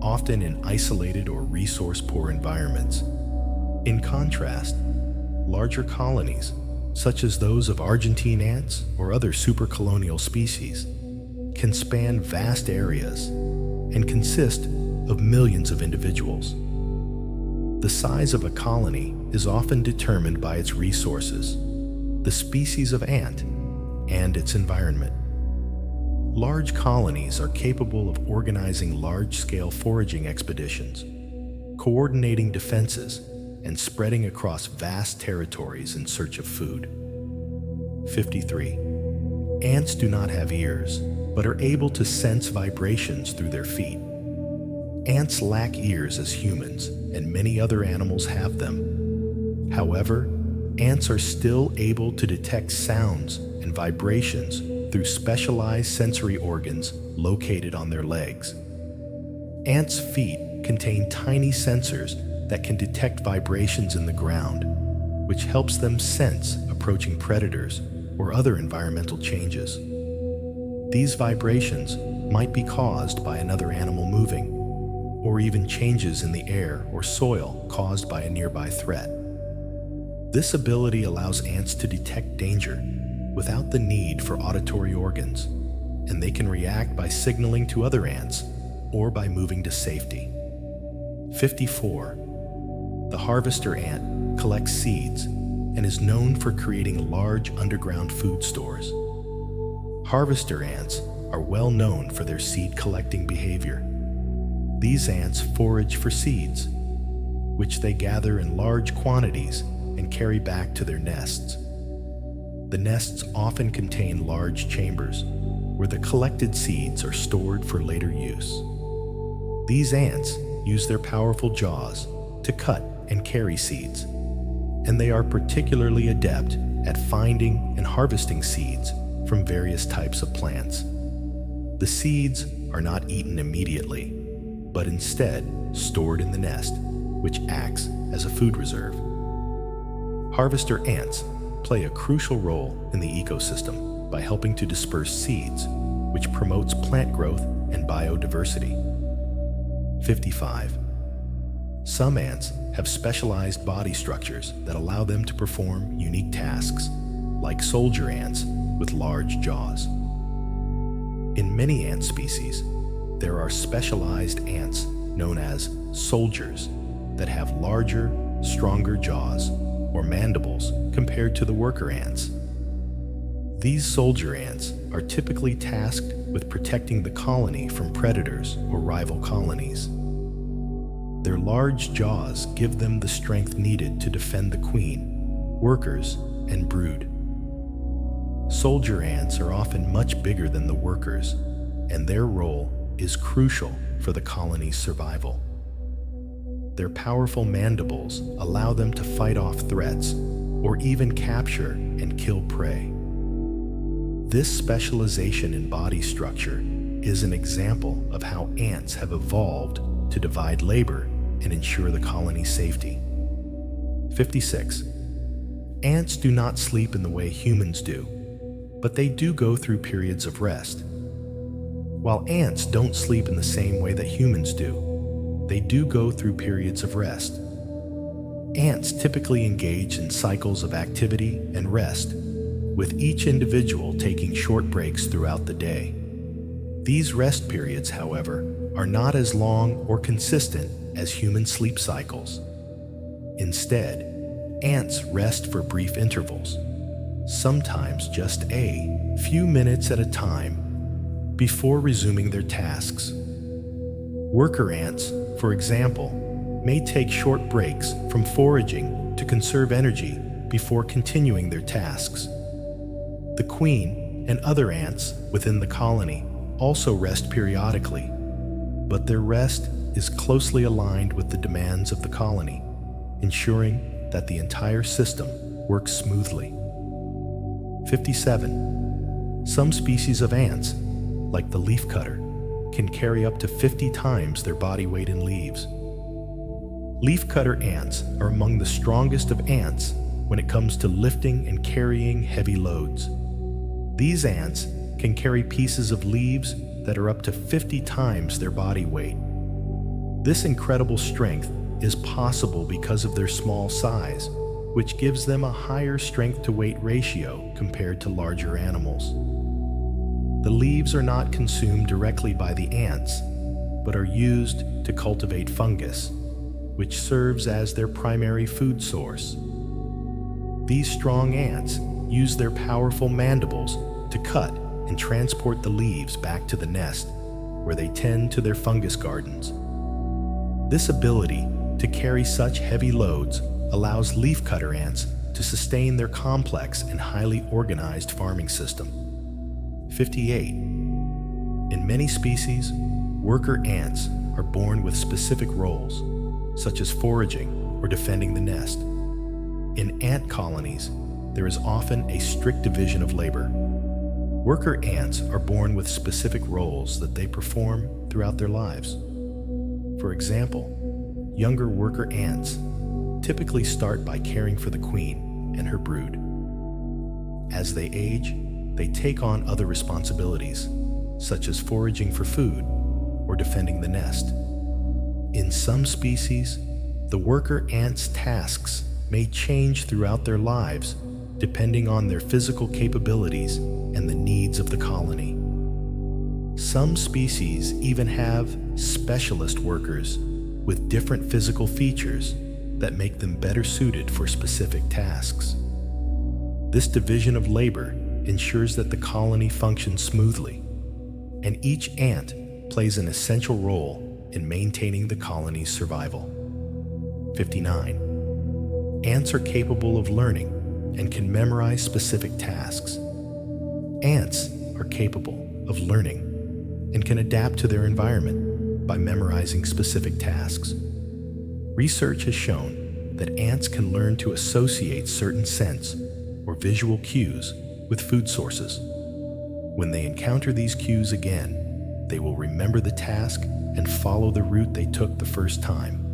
often in isolated or resource-poor environments. In contrast, larger colonies, such as those of Argentine ants or other supercolonial species, can span vast areas and consist of millions of individuals. The size of a colony is often determined by its resources, the species of ant, and its environment. Large colonies are capable of organizing large-scale foraging expeditions, coordinating defenses, and spreading across vast territories in search of food. 53. Ants do not have ears, but are able to sense vibrations through their feet. Ants lack ears as humans, and many other animals have them. However, ants are still able to detect sounds and vibrations through specialized sensory organs located on their legs. Ants' feet contain tiny sensors that can detect vibrations in the ground, which helps them sense approaching predators or other environmental changes. These vibrations might be caused by another animal moving, or even changes in the air or soil caused by a nearby threat. This ability allows ants to detect danger without the need for auditory organs, and they can react by signaling to other ants or by moving to safety. 54. The harvester ant collects seeds and is known for creating large underground food stores. Harvester ants are well known for their seed-collecting behavior. These ants forage for seeds, which they gather in large quantities and carry back to their nests. The nests often contain large chambers where the collected seeds are stored for later use. These ants use their powerful jaws to cut and carry seeds, and they are particularly adept at finding and harvesting seeds from various types of plants. The seeds are not eaten immediately, but instead stored in the nest, which acts as a food reserve. Harvester ants play a crucial role in the ecosystem by helping to disperse seeds, which promotes plant growth and biodiversity. 55. Some ants have specialized body structures that allow them to perform unique tasks, like soldier ants with large jaws. In many ant species, there are specialized ants known as soldiers that have larger, stronger jaws or mandibles compared to the worker ants. These soldier ants are typically tasked with protecting the colony from predators or rival colonies. Their large jaws give them the strength needed to defend the queen, workers, and brood. Soldier ants are often much bigger than the workers, and their role is crucial for the colony's survival. Their powerful mandibles allow them to fight off threats or even capture and kill prey. This specialization in body structure is an example of how ants have evolved to divide labor and ensure the colony's safety. 56. Ants do not sleep in the way humans do, but they do go through periods of rest. While ants don't sleep in the same way that humans do, they do go through periods of rest. Ants typically engage in cycles of activity and rest, with each individual taking short breaks throughout the day. These rest periods, however, are not as long or consistent as human sleep cycles. Instead, ants rest for brief intervals, sometimes just a few minutes at a time, before resuming their tasks. Worker ants, for example, may take short breaks from foraging to conserve energy before continuing their tasks. The queen and other ants within the colony also rest periodically, but their rest is closely aligned with the demands of the colony, ensuring that the entire system works smoothly. 57. Some species of ants, like the leafcutter, can carry up to 50 times their body weight in leaves. Leafcutter ants are among the strongest of ants when it comes to lifting and carrying heavy loads. These ants can carry pieces of leaves that are up to 50 times their body weight. This incredible strength is possible because of their small size, which gives them a higher strength-to-weight ratio compared to larger animals. The leaves are not consumed directly by the ants, but are used to cultivate fungus, which serves as their primary food source. These strong ants use their powerful mandibles to cut and transport the leaves back to the nest, where they tend to their fungus gardens. This ability to carry such heavy loads allows leafcutter ants to sustain their complex and highly organized farming system. 58. In many species, worker ants are born with specific roles, such as foraging or defending the nest. In ant colonies, there is often a strict division of labor. Worker ants are born with specific roles that they perform throughout their lives. For example, younger worker ants typically start by caring for the queen and her brood. As they age, they take on other responsibilities, such as foraging for food or defending the nest. In some species, the worker ants' tasks may change throughout their lives depending on their physical capabilities and the needs of the colony. Some species even have specialist workers with different physical features that make them better suited for specific tasks. This division of labor ensures that the colony functions smoothly, and each ant plays an essential role in maintaining the colony's survival. 59. Ants are capable of learning and can memorize specific tasks. Ants are capable of learning and can adapt to their environment by memorizing specific tasks. Research has shown that ants can learn to associate certain scents or visual cues with food sources. When they encounter these cues again, they will remember the task and follow the route they took the first time.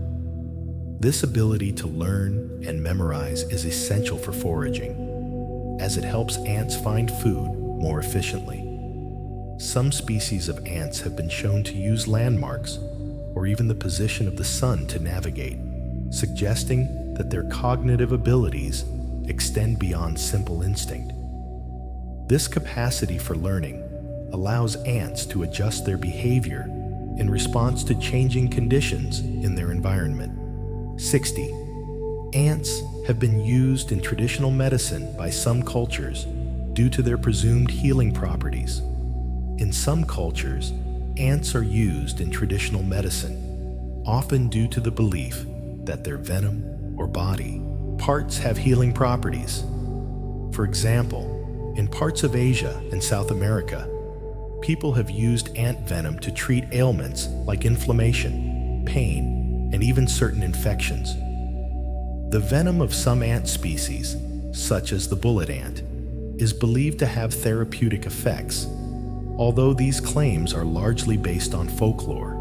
This ability to learn and memorize is essential for foraging, as it helps ants find food more efficiently. Some species of ants have been shown to use landmarks or even the position of the sun to navigate, suggesting that their cognitive abilities extend beyond simple instinct. This capacity for learning allows ants to adjust their behavior in response to changing conditions in their environment. 60. Ants have been used in traditional medicine by some cultures due to their presumed healing properties. In some cultures, ants are used in traditional medicine, often due to the belief that their venom or body parts have healing properties. For example, in parts of Asia and South America, people have used ant venom to treat ailments like inflammation, pain, and even certain infections. The venom of some ant species, such as the bullet ant, is believed to have therapeutic effects, although these claims are largely based on folklore.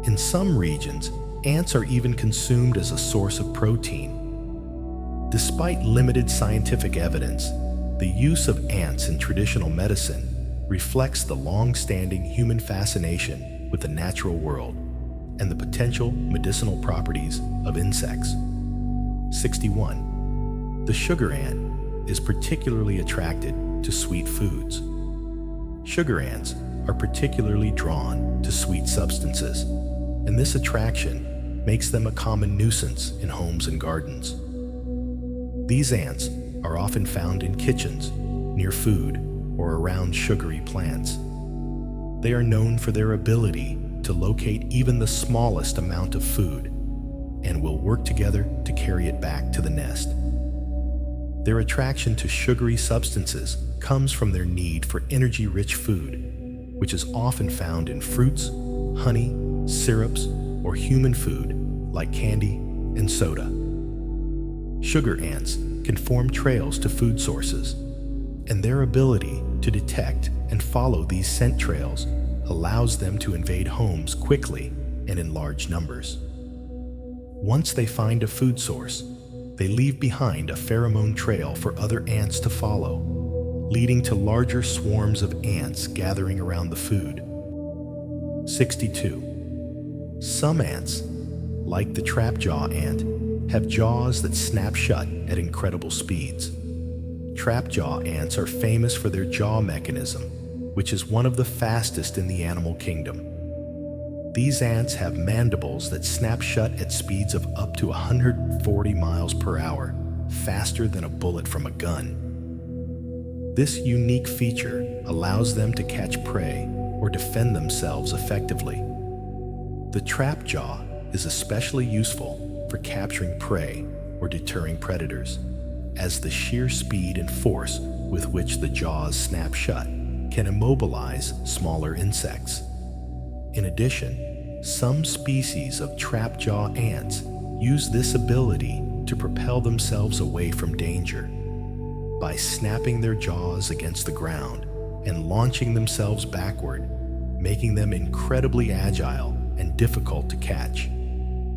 In some regions, ants are even consumed as a source of protein. Despite limited scientific evidence, the use of ants in traditional medicine reflects the long-standing human fascination with the natural world and the potential medicinal properties of insects. 61. The sugar ant is particularly attracted to sweet foods. Sugar ants are particularly drawn to sweet substances, and this attraction makes them a common nuisance in homes and gardens. These ants are often found in kitchens, near food, or around sugary plants. They are known for their ability to locate even the smallest amount of food and will work together to carry it back to the nest. Their attraction to sugary substances comes from their need for energy-rich food, which is often found in fruits, honey, syrups, or human food like candy and soda. Sugar ants can form trails to food sources, and their ability to detect and follow these scent trails allows them to invade homes quickly and in large numbers. Once they find a food source, they leave behind a pheromone trail for other ants to follow, leading to larger swarms of ants gathering around the food. 62. Some ants, like the trapjaw ant, have jaws that snap shut at incredible speeds. Trapjaw ants are famous for their jaw mechanism, which is one of the fastest in the animal kingdom. These ants have mandibles that snap shut at speeds of up to 140 miles per hour, faster than a bullet from a gun. This unique feature allows them to catch prey or defend themselves effectively. The trapjaw is especially useful for capturing prey or deterring predators, as the sheer speed and force with which the jaws snap shut can immobilize smaller insects. In addition, some species of trapjaw ants use this ability to propel themselves away from danger. By snapping their jaws against the ground and launching themselves backward, making them incredibly agile and difficult to catch.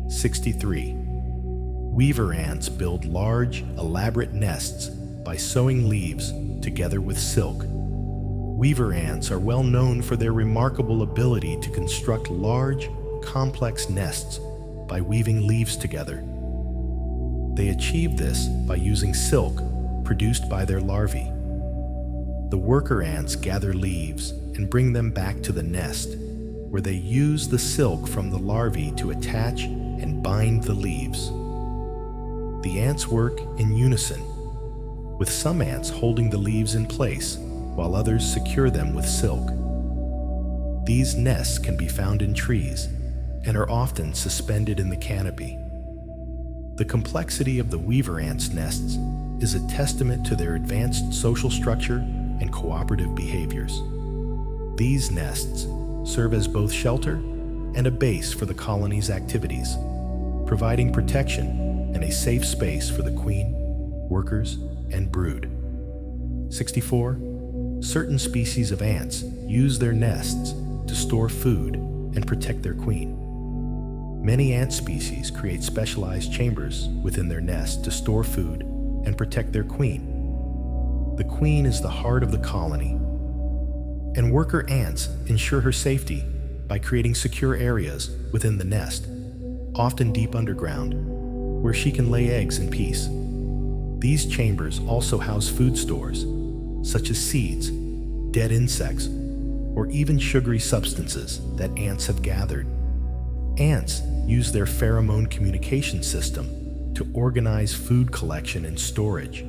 63. Weaver ants build large, elaborate nests by sewing leaves together with silk. Weaver ants are well known for their remarkable ability to construct large, complex nests by weaving leaves together. They achieve this by using silk produced by their larvae. The worker ants gather leaves and bring them back to the nest, where they use the silk from the larvae to attach and bind the leaves. The ants work in unison, with some ants holding the leaves in place while others secure them with silk. These nests can be found in trees and are often suspended in the canopy. The complexity of the weaver ants' nests is a testament to their advanced social structure and cooperative behaviors. These nests serve as both shelter and a base for the colony's activities, providing protection and a safe space for the queen, workers, and brood. 64. Certain species of ants use their nests to store food and protect their queen. Many ant species create specialized chambers within their nest to store food and protect their queen. The queen is the heart of the colony, and worker ants ensure her safety by creating secure areas within the nest, often deep underground, where she can lay eggs in peace. These chambers also house food stores, such as seeds, dead insects, or even sugary substances that ants have gathered. Ants use their pheromone communication system to organize food collection and storage,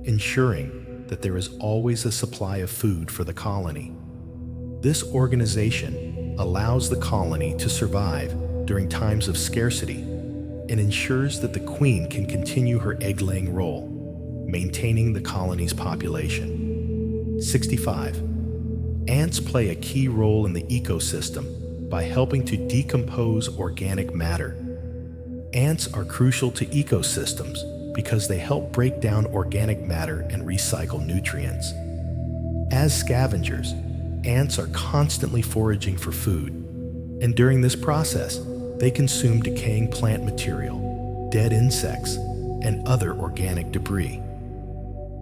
ensuring that there is always a supply of food for the colony. This organization allows the colony to survive during times of scarcity and ensures that the queen can continue her egg-laying role, maintaining the colony's population. 65. Ants play a key role in the ecosystem by helping to decompose organic matter. Ants are crucial to ecosystems because they help break down organic matter and recycle nutrients. As scavengers, ants are constantly foraging for food, and during this process, they consume decaying plant material, dead insects, and other organic debris.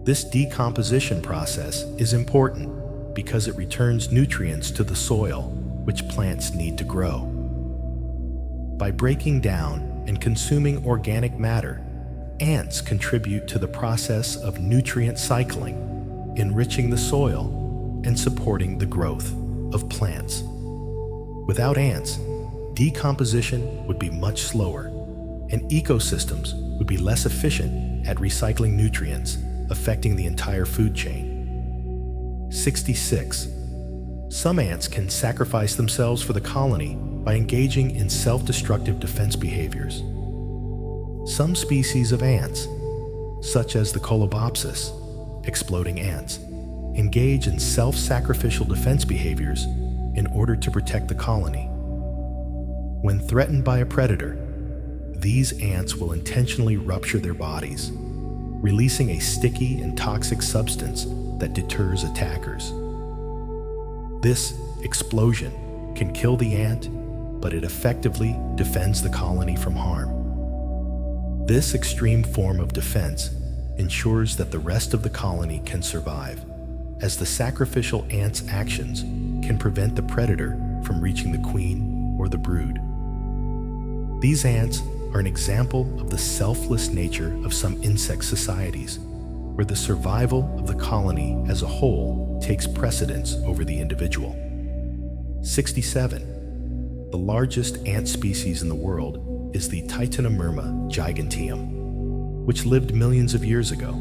This decomposition process is important because it returns nutrients to the soil, which plants need to grow. By breaking down and consuming organic matter, ants contribute to the process of nutrient cycling, enriching the soil and supporting the growth of plants. Without ants, decomposition would be much slower, and ecosystems would be less efficient at recycling nutrients, affecting the entire food chain. 66. Some ants can sacrifice themselves for the colony by engaging in self-destructive defense behaviors. Some species of ants, such as the Colobopsis, exploding ants, engage in self-sacrificial defense behaviors in order to protect the colony. When threatened by a predator, these ants will intentionally rupture their bodies, releasing a sticky and toxic substance that deters attackers. This explosion can kill the ant, but it effectively defends the colony from harm. This extreme form of defense ensures that the rest of the colony can survive, as the sacrificial ant's actions can prevent the predator from reaching the queen or the brood. These ants are an example of the selfless nature of some insect societies, where the survival of the colony as a whole takes precedence over the individual. 67. The largest ant species in the world is the Titanomyrma giganteum, which lived millions of years ago.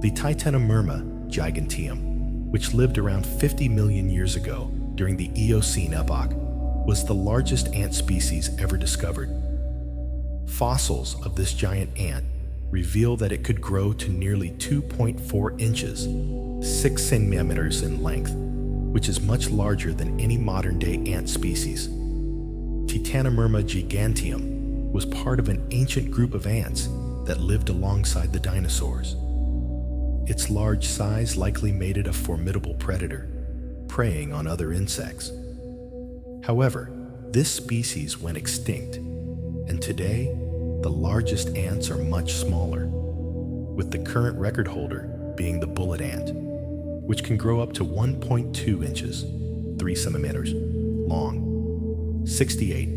The Titanomyrma giganteum, which lived around 50 million years ago during the Eocene epoch, was the largest ant species ever discovered. Fossils of this giant ant reveal that it could grow to nearly 2.4 inches, 6 centimeters in length, which is much larger than any modern-day ant species. Titanomyrma giganteum was part of an ancient group of ants that lived alongside the dinosaurs. Its large size likely made it a formidable predator, preying on other insects. However, this species went extinct, and today, the largest ants are much smaller, with the current record holder being the bullet ant, which can grow up to 1.2 inches, 3 centimeters, long. 68.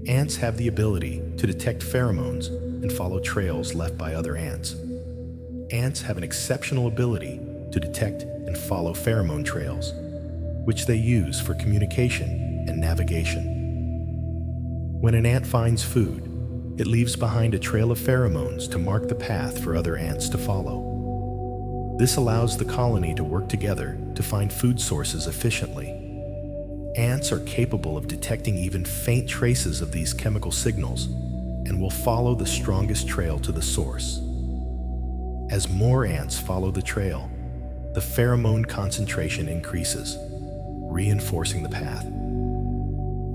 Ants have the ability to detect pheromones and follow trails left by other ants. Ants have an exceptional ability to detect and follow pheromone trails, which they use for communication and navigation. When an ant finds food, it leaves behind a trail of pheromones to mark the path for other ants to follow. This allows the colony to work together to find food sources efficiently. Ants are capable of detecting even faint traces of these chemical signals and will follow the strongest trail to the source. As more ants follow the trail, the pheromone concentration increases, reinforcing the path.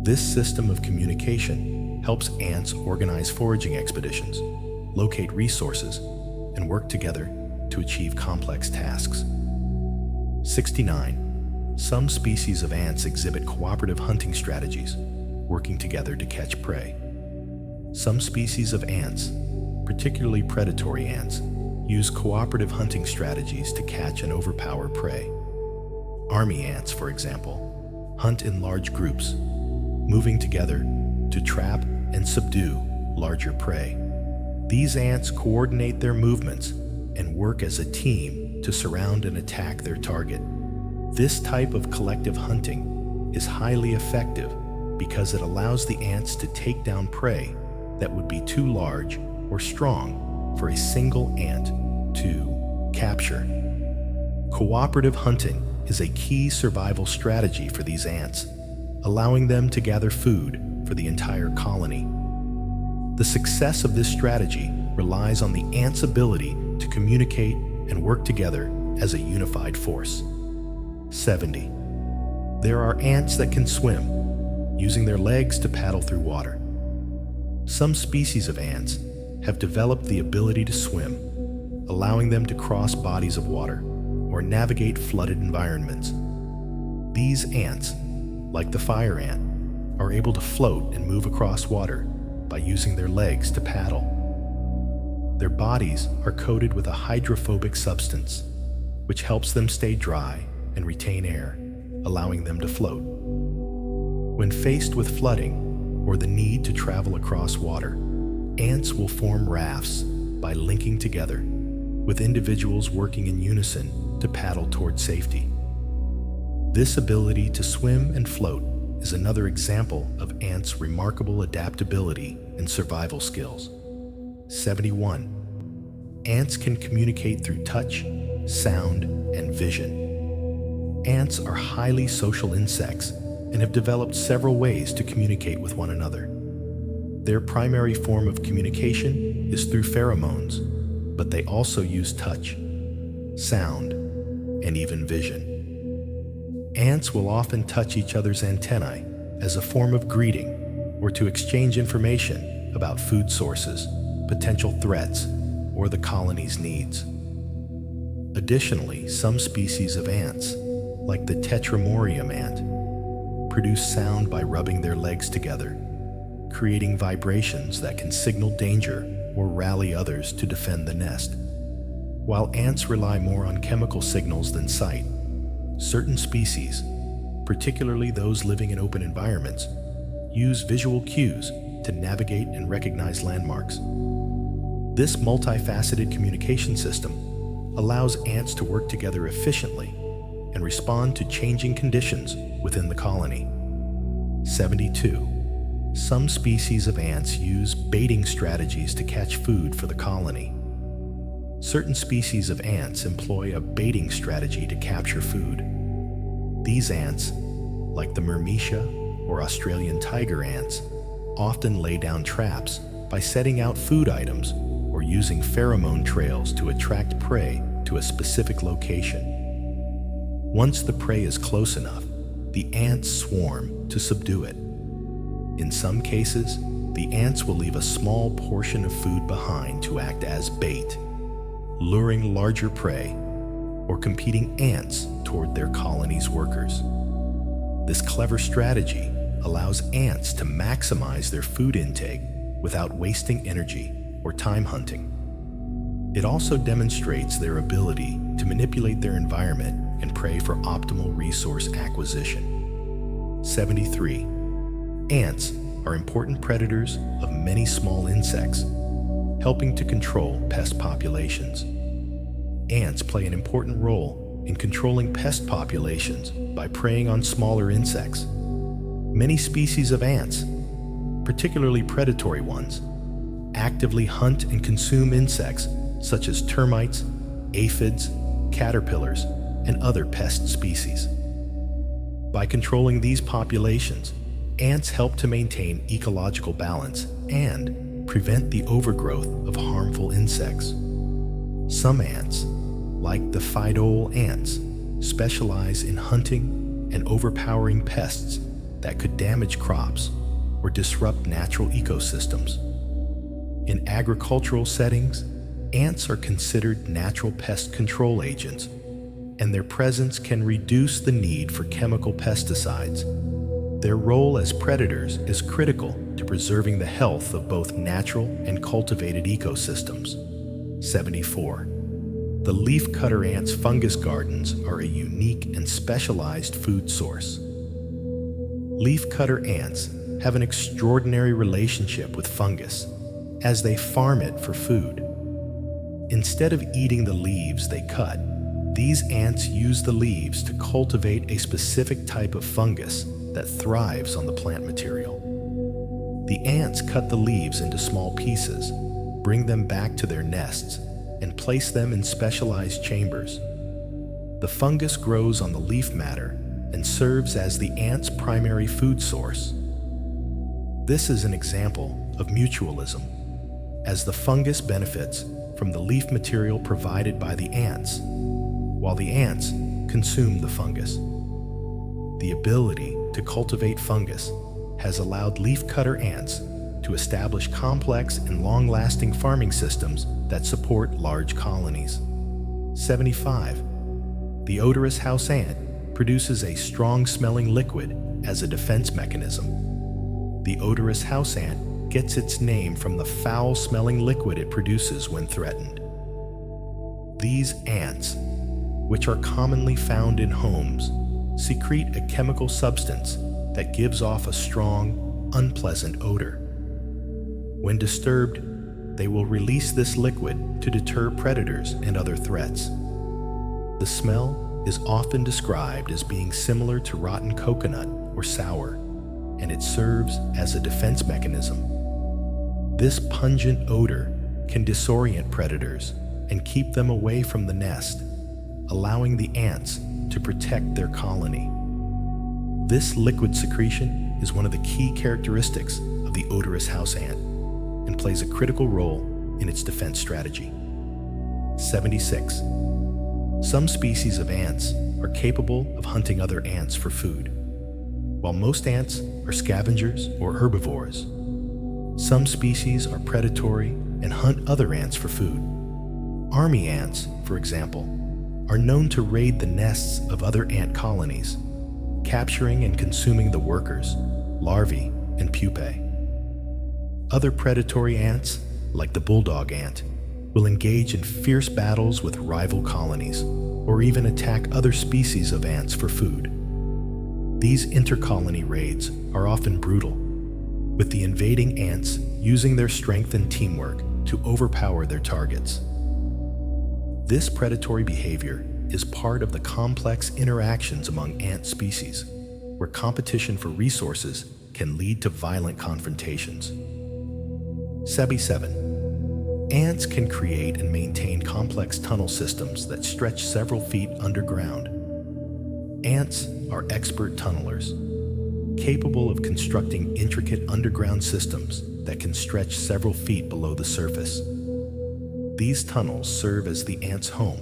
This system of communication helps ants organize foraging expeditions, locate resources, and work together to achieve complex tasks. 69. Some species of ants exhibit cooperative hunting strategies, working together to catch prey. Some species of ants, particularly predatory ants, use cooperative hunting strategies to catch and overpower prey. Army ants, for example, hunt in large groups, moving together to trap and subdue larger prey. These ants coordinate their movements and work as a team to surround and attack their target. This type of collective hunting is highly effective because it allows the ants to take down prey that would be too large or strong for a single ant to capture. Cooperative hunting is a key survival strategy for these ants, allowing them to gather food for the entire colony. The success of this strategy relies on the ants' ability to communicate and work together as a unified force. 70. There are ants that can swim, using their legs to paddle through water. Some species of ants have developed the ability to swim, allowing them to cross bodies of water or navigate flooded environments. These ants, like the fire ant, are able to float and move across water by using their legs to paddle. Their bodies are coated with a hydrophobic substance, which helps them stay dry and retain air, allowing them to float. When faced with flooding or the need to travel across water, ants will form rafts by linking together, with individuals working in unison to paddle toward safety. This ability to swim and float is another example of ants' remarkable adaptability and survival skills. 71. Ants can communicate through touch, sound, and vision. Ants are highly social insects and have developed several ways to communicate with one another. Their primary form of communication is through pheromones, but they also use touch, sound, and even vision. Ants will often touch each other's antennae as a form of greeting or to exchange information about food sources, potential threats, or the colony's needs. Additionally, some species of ants, like the Tetramorium ant, produce sound by rubbing their legs together, creating vibrations that can signal danger or rally others to defend the nest. While ants rely more on chemical signals than sight, certain species, particularly those living in open environments, use visual cues to navigate and recognize landmarks. This multifaceted communication system allows ants to work together efficiently and respond to changing conditions within the colony. 72. Some species of ants use baiting strategies to catch food for the colony. Certain species of ants employ a baiting strategy to capture food. These ants, like the Myrmecia or Australian tiger ants, often lay down traps by setting out food items or using pheromone trails to attract prey to a specific location. Once the prey is close enough, the ants swarm to subdue it. In some cases, the ants will leave a small portion of food behind to act as bait, luring larger prey or competing ants toward their colony's workers. This clever strategy allows ants to maximize their food intake without wasting energy or time hunting. It also demonstrates their ability to manipulate their environment and prey for optimal resource acquisition. 73. Ants are important predators of many small insects, helping to control pest populations. Ants play an important role in controlling pest populations by preying on smaller insects. Many species of ants, particularly predatory ones, actively hunt and consume insects such as termites, aphids, caterpillars, and other pest species. By controlling these populations, ants help to maintain ecological balance and prevent the overgrowth of harmful insects. Some ants, like the phytole ants, specialize in hunting and overpowering pests that could damage crops or disrupt natural ecosystems. In agricultural settings, ants are considered natural pest control agents, and their presence can reduce the need for chemical pesticides. Their role as predators is critical to preserving the health of both natural and cultivated ecosystems. 74. The leafcutter ant's fungus gardens are a unique and specialized food source. Leafcutter ants have an extraordinary relationship with fungus, as they farm it for food. Instead of eating the leaves they cut, these ants use the leaves to cultivate a specific type of fungus that thrives on the plant material. The ants cut the leaves into small pieces, bring them back to their nests, and place them in specialized chambers. The fungus grows on the leaf matter and serves as the ant's primary food source. This is an example of mutualism, as the fungus benefits from the leaf material provided by the ants, while the ants consume the fungus. The ability to cultivate fungus has allowed leafcutter ants to establish complex and long-lasting farming systems that support large colonies. 75. The odorous house ant produces a strong-smelling liquid as a defense mechanism. The odorous house ant gets its name from the foul-smelling liquid it produces when threatened. These ants, which are commonly found in homes, secrete a chemical substance that gives off a strong, unpleasant odor. When disturbed, they will release this liquid to deter predators and other threats. The smell is often described as being similar to rotten coconut or sour, and it serves as a defense mechanism. This pungent odor can disorient predators and keep them away from the nest, allowing the ants to protect their colony. This liquid secretion is one of the key characteristics of the odorous house ant and plays a critical role in its defense strategy. 76. Some species of ants are capable of hunting other ants for food. While most ants are scavengers or herbivores, some species are predatory and hunt other ants for food. Army ants, for example, are known to raid the nests of other ant colonies, capturing and consuming the workers, larvae, and pupae. Other predatory ants, like the bulldog ant, will engage in fierce battles with rival colonies, or even attack other species of ants for food. These intercolony raids are often brutal, with the invading ants using their strength and teamwork to overpower their targets. This predatory behavior is part of the complex interactions among ant species, where competition for resources can lead to violent confrontations. 77. Ants can create and maintain complex tunnel systems that stretch several feet underground. Ants are expert tunnelers, capable of constructing intricate underground systems that can stretch several feet below the surface. These tunnels serve as the ants' home,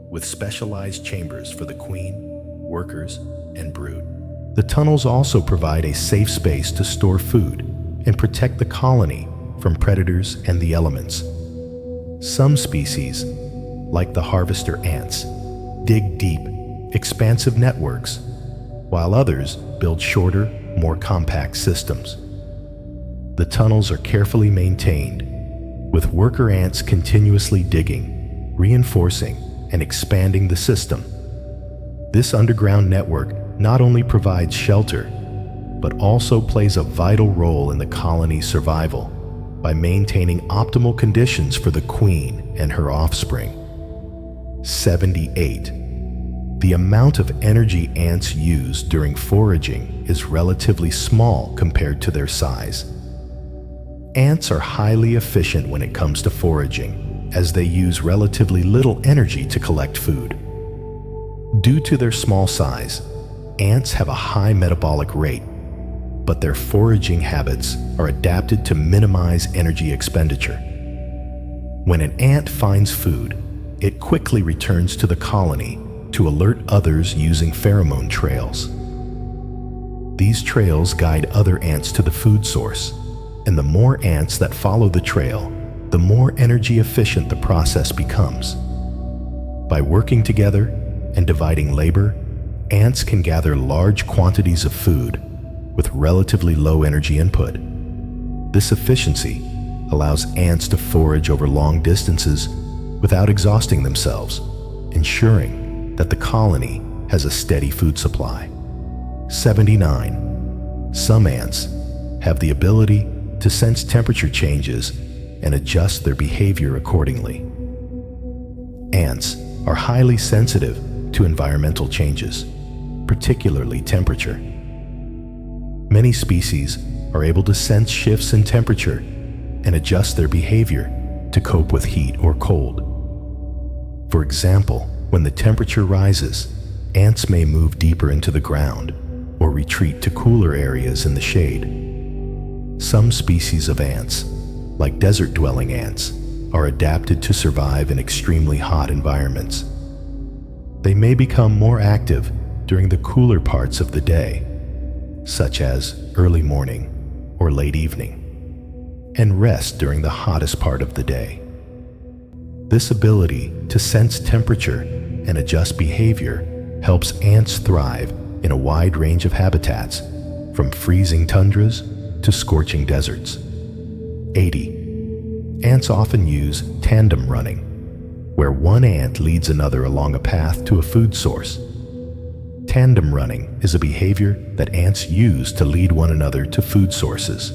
with specialized chambers for the queen, workers, and brood. The tunnels also provide a safe space to store food and protect the colony from predators and the elements. Some species, like the harvester ants, dig deep, expansive networks, while others build shorter, more compact systems. The tunnels are carefully maintained, with worker ants continuously digging, reinforcing, and expanding the system. This underground network not only provides shelter, but also plays a vital role in the colony's survival by maintaining optimal conditions for the queen and her offspring. 78. The amount of energy ants use during foraging is relatively small compared to their size. Ants are highly efficient when it comes to foraging, as they use relatively little energy to collect food. Due to their small size, ants have a high metabolic rate, but their foraging habits are adapted to minimize energy expenditure. When an ant finds food, it quickly returns to the colony to alert others using pheromone trails. These trails guide other ants to the food source, and the more ants that follow the trail, the more energy efficient the process becomes. By working together and dividing labor, ants can gather large quantities of food with relatively low energy input. This efficiency allows ants to forage over long distances without exhausting themselves, ensuring that the colony has a steady food supply. 79. Some ants have the ability to sense temperature changes and adjust their behavior accordingly. Ants are highly sensitive to environmental changes, particularly temperature. Many species are able to sense shifts in temperature and adjust their behavior to cope with heat or cold. For example, when the temperature rises, ants may move deeper into the ground or retreat to cooler areas in the shade. Some species of ants, like desert-dwelling ants, are adapted to survive in extremely hot environments. They may become more active during the cooler parts of the day, such as early morning or late evening, and rest during the hottest part of the day. This ability to sense temperature and adjust behavior helps ants thrive in a wide range of habitats, from freezing tundras to scorching deserts. 80. Ants often use tandem running, where one ant leads another along a path to a food source. Tandem running is a behavior that ants use to lead one another to food sources.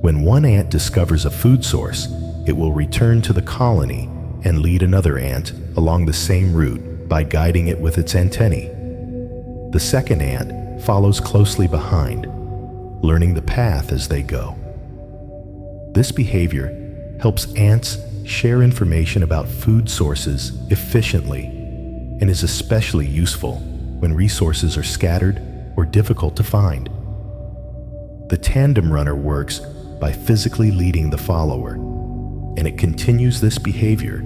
When one ant discovers a food source, it will return to the colony and lead another ant along the same route by guiding it with its antennae. The second ant follows closely behind, learning the path as they go. This behavior helps ants share information about food sources efficiently and is especially useful when resources are scattered or difficult to find. The tandem runner works by physically leading the follower, and it continues this behavior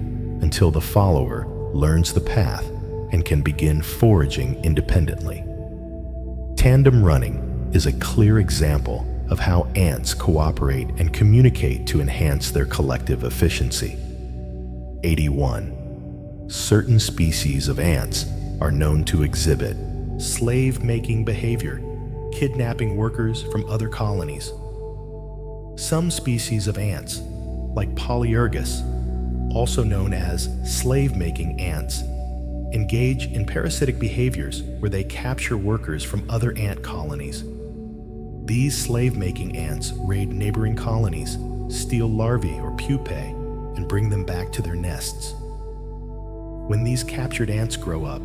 until the follower learns the path and can begin foraging independently. Tandem running is a clear example of how ants cooperate and communicate to enhance their collective efficiency. 81. Certain species of ants are known to exhibit slave-making behavior, kidnapping workers from other colonies. Some species of ants, like Polyergus, also known as slave-making ants, engage in parasitic behaviors where they capture workers from other ant colonies. These slave-making ants raid neighboring colonies, steal larvae or pupae, and bring them back to their nests. When these captured ants grow up,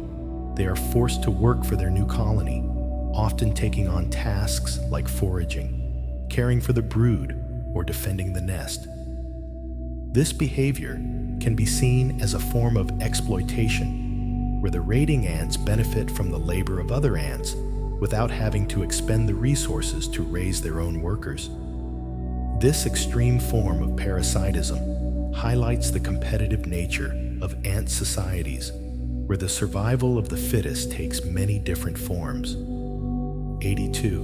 they are forced to work for their new colony, often taking on tasks like foraging, caring for the brood, or defending the nest. This behavior can be seen as a form of exploitation, where the raiding ants benefit from the labor of other ants without having to expend the resources to raise their own workers. This extreme form of parasitism highlights the competitive nature of ant societies, where the survival of the fittest takes many different forms. 82.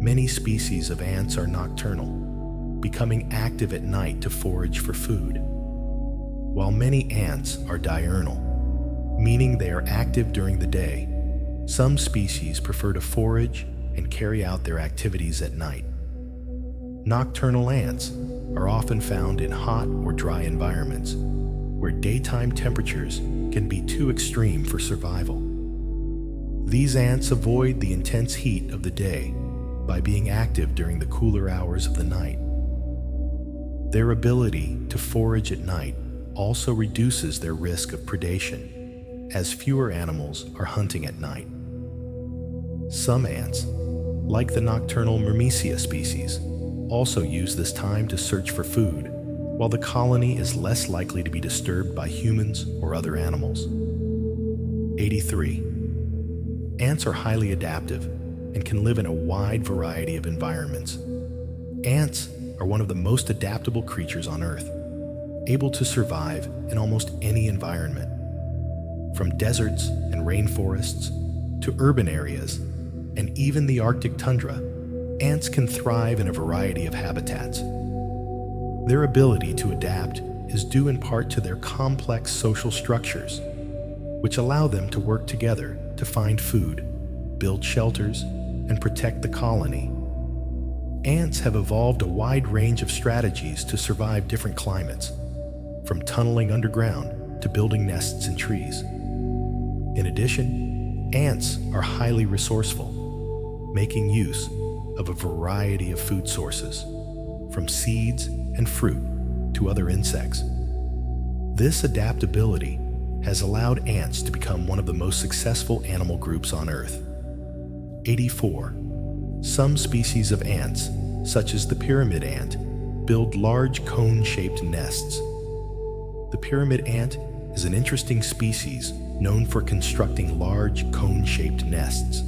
Many species of ants are nocturnal, becoming active at night to forage for food, while many ants are diurnal, meaning they are active during the day. Some species prefer to forage and carry out their activities at night. Nocturnal ants are often found in hot or dry environments, where daytime temperatures can be too extreme for survival. These ants avoid the intense heat of the day by being active during the cooler hours of the night. Their ability to forage at night also reduces their risk of predation, as fewer animals are hunting at night. Some ants, like the nocturnal Myrmecia species, also use this time to search for food, while the colony is less likely to be disturbed by humans or other animals. 83. Ants are highly adaptive and can live in a wide variety of environments. Ants are one of the most adaptable creatures on Earth, able to survive in almost any environment. From deserts and rainforests to urban areas and even the Arctic tundra, ants can thrive in a variety of habitats. Their ability to adapt is due in part to their complex social structures, which allow them to work together to find food, build shelters, and protect the colony. Ants have evolved a wide range of strategies to survive different climates, from tunneling underground to building nests in trees. In addition, ants are highly resourceful, making use of a variety of food sources, from seeds and fruit to other insects. This adaptability has allowed ants to become one of the most successful animal groups on Earth. 84. Some species of ants, such as the pyramid ant, build large cone-shaped nests. The pyramid ant is an interesting species known for constructing large cone-shaped nests.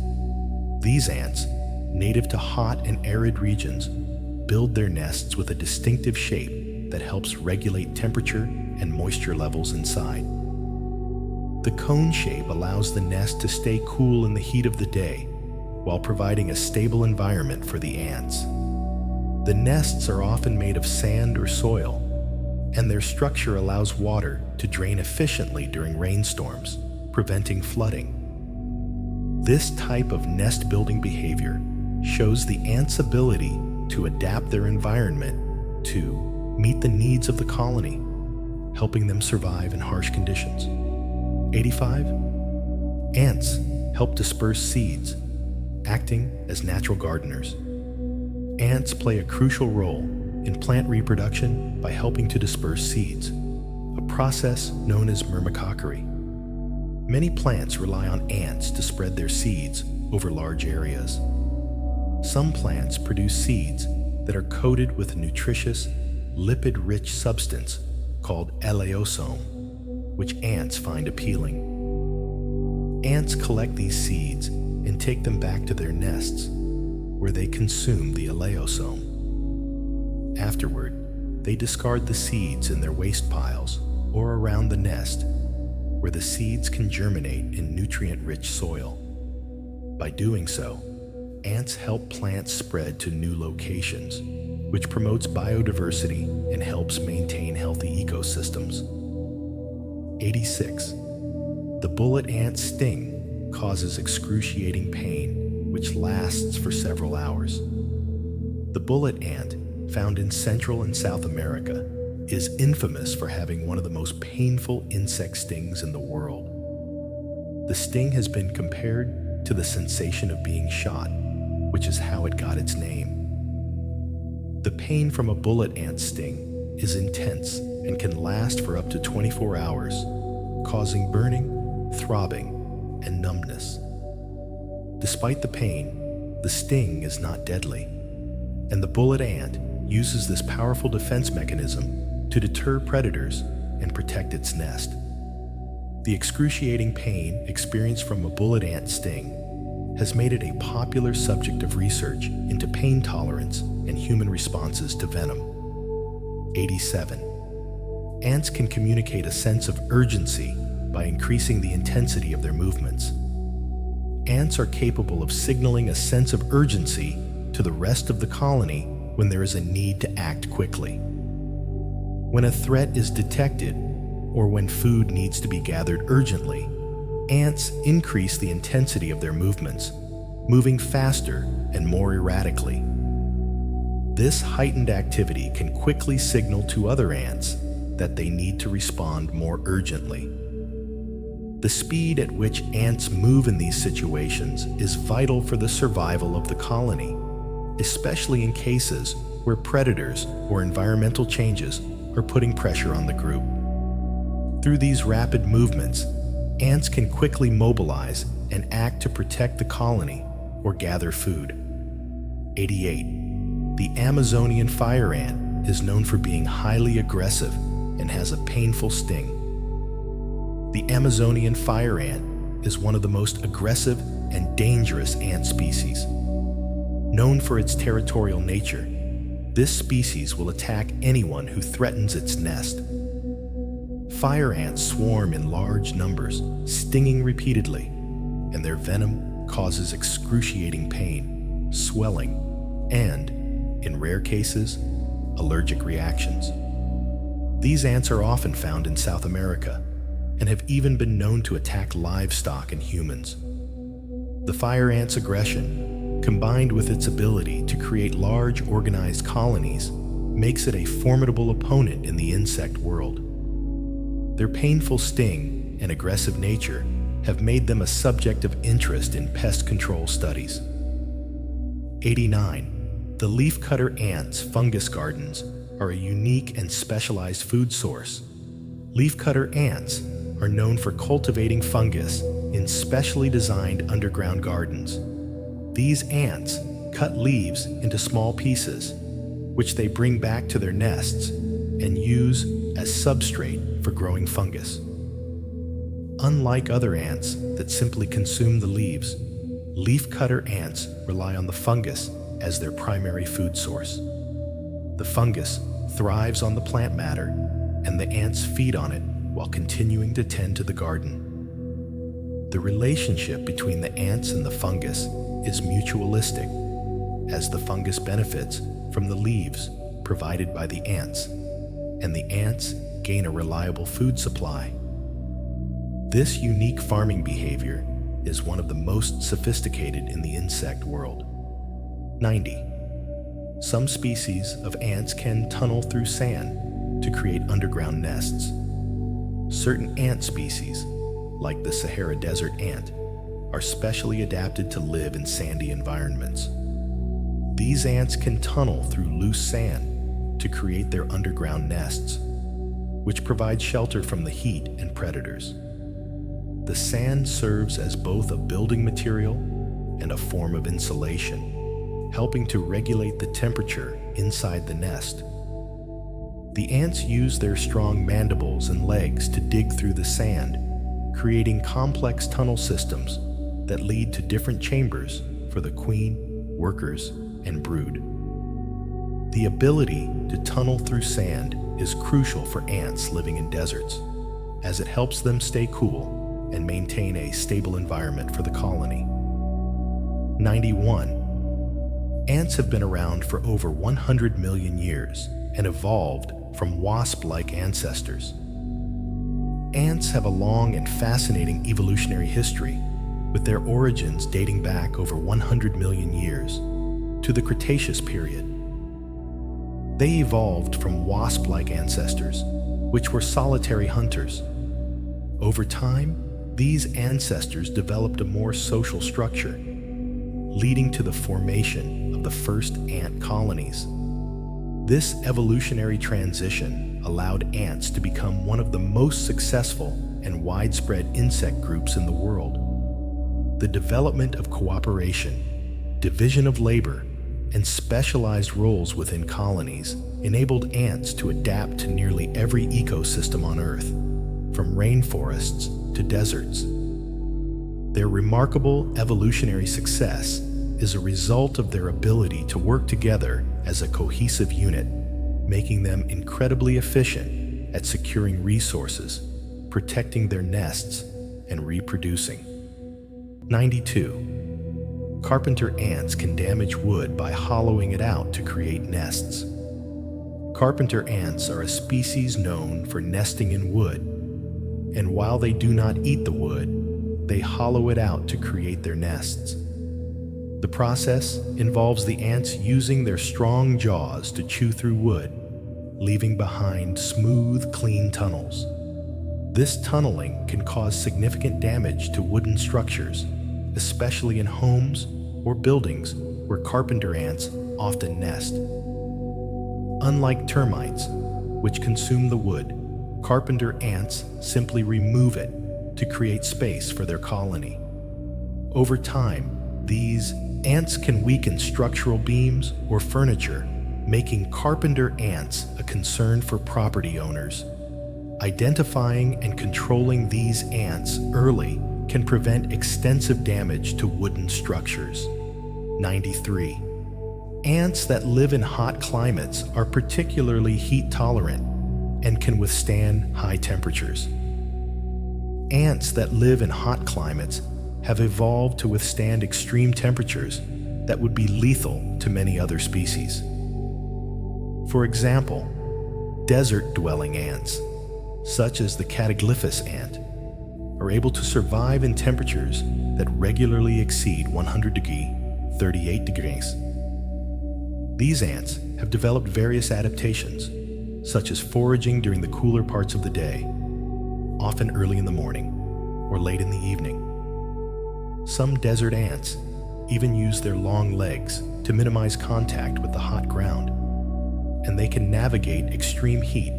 These ants, native to hot and arid regions, build their nests with a distinctive shape that helps regulate temperature and moisture levels inside. The cone shape allows the nest to stay cool in the heat of the day, while providing a stable environment for the ants. The nests are often made of sand or soil, and their structure allows water to drain efficiently during rainstorms, preventing flooding. This type of nest-building behavior shows the ants' ability to adapt their environment to meet the needs of the colony, helping them survive in harsh conditions. 85. Ants help disperse seeds, acting as natural gardeners. Ants play a crucial role in plant reproduction by helping to disperse seeds, a process known as myrmecochory. Many plants rely on ants to spread their seeds over large areas. Some plants produce seeds that are coated with a nutritious, lipid-rich substance called eleosome, which ants find appealing. Ants collect these seeds and take them back to their nests, where they consume the eleosome. Afterward, they discard the seeds in their waste piles or around the nest, where the seeds can germinate in nutrient-rich soil. By doing so, ants help plants spread to new locations, which promotes biodiversity and helps maintain healthy ecosystems. 86. The bullet ant's sting causes excruciating pain, which lasts for several hours. The bullet ant, found in Central and South America, is infamous for having one of the most painful insect stings in the world. The sting has been compared to the sensation of being shot, which is how it got its name. The pain from a bullet ant sting is intense and can last for up to 24 hours, causing burning, throbbing, and numbness. Despite the pain, the sting is not deadly, and the bullet ant uses this powerful defense mechanism to deter predators and protect its nest. The excruciating pain experienced from a bullet ant sting has made it a popular subject of research into pain tolerance and human responses to venom. 87. Ants can communicate a sense of urgency by increasing the intensity of their movements. Ants are capable of signaling a sense of urgency to the rest of the colony when there is a need to act quickly. When a threat is detected, or when food needs to be gathered urgently, ants increase the intensity of their movements, moving faster and more erratically. This heightened activity can quickly signal to other ants that they need to respond more urgently. The speed at which ants move in these situations is vital for the survival of the colony, especially in cases where predators or environmental changes are putting pressure on the group. Through these rapid movements, ants can quickly mobilize and act to protect the colony or gather food. 88. The Amazonian fire ant is known for being highly aggressive and has a painful sting. The Amazonian fire ant is one of the most aggressive and dangerous ant species. Known for its territorial nature, this species will attack anyone who threatens its nest. Fire ants swarm in large numbers, stinging repeatedly, and their venom causes excruciating pain, swelling, and, in rare cases, allergic reactions. These ants are often found in South America and have even been known to attack livestock and humans. The fire ant's aggression, combined with its ability to create large organized colonies, makes it a formidable opponent in the insect world. Their painful sting and aggressive nature have made them a subject of interest in pest control studies. 89. The leafcutter ant's fungus gardens are a unique and specialized food source. Leafcutter ants are known for cultivating fungus in specially designed underground gardens. These ants cut leaves into small pieces, which they bring back to their nests and use as substrate for growing fungus. Unlike other ants that simply consume the leaves, leafcutter ants rely on the fungus as their primary food source. The fungus thrives on the plant matter, and the ants feed on it while continuing to tend to the garden. The relationship between the ants and the fungus is mutualistic, as the fungus benefits from the leaves provided by the ants, and the ants gain a reliable food supply. This unique farming behavior is one of the most sophisticated in the insect world. 90. Some species of ants can tunnel through sand to create underground nests. Certain ant species, like the Sahara Desert ant, are specially adapted to live in sandy environments. These ants can tunnel through loose sand to create their underground nests, which provide shelter from the heat and predators. The sand serves as both a building material and a form of insulation, helping to regulate the temperature inside the nest. The ants use their strong mandibles and legs to dig through the sand, creating complex tunnel systems that lead to different chambers for the queen, workers, and brood. The ability to tunnel through sand is crucial for ants living in deserts, as it helps them stay cool and maintain a stable environment for the colony. 91. Ants have been around for over 100 million years and evolved from wasp-like ancestors. Ants have a long and fascinating evolutionary history, with their origins dating back over 100 million years to the Cretaceous period. They evolved from wasp-like ancestors, which were solitary hunters. Over time, these ancestors developed a more social structure, leading to the formation of the first ant colonies. This evolutionary transition allowed ants to become one of the most successful and widespread insect groups in the world. The development of cooperation, division of labor, and specialized roles within colonies enabled ants to adapt to nearly every ecosystem on Earth, from rainforests to deserts. Their remarkable evolutionary success is a result of their ability to work together as a cohesive unit, making them incredibly efficient at securing resources, protecting their nests, and reproducing. 92. Carpenter ants can damage wood by hollowing it out to create nests. Carpenter ants are a species known for nesting in wood, and while they do not eat the wood, they hollow it out to create their nests. The process involves the ants using their strong jaws to chew through wood, leaving behind smooth, clean tunnels. This tunneling can cause significant damage to wooden structures, especially in homes or buildings where carpenter ants often nest. Unlike termites, which consume the wood, carpenter ants simply remove it to create space for their colony. Over time, these ants can weaken structural beams or furniture, making carpenter ants a concern for property owners. Identifying and controlling these ants early can prevent extensive damage to wooden structures. 93. Ants that live in hot climates are particularly heat tolerant and can withstand high temperatures. Ants that live in hot climates have evolved to withstand extreme temperatures that would be lethal to many other species. For example, desert-dwelling ants, such as the cataglyphus ant, are able to survive in temperatures that regularly exceed 38 degrees. These ants have developed various adaptations, such as foraging during the cooler parts of the day, often early in the morning or late in the evening. Some desert ants even use their long legs to minimize contact with the hot ground, and they can navigate extreme heat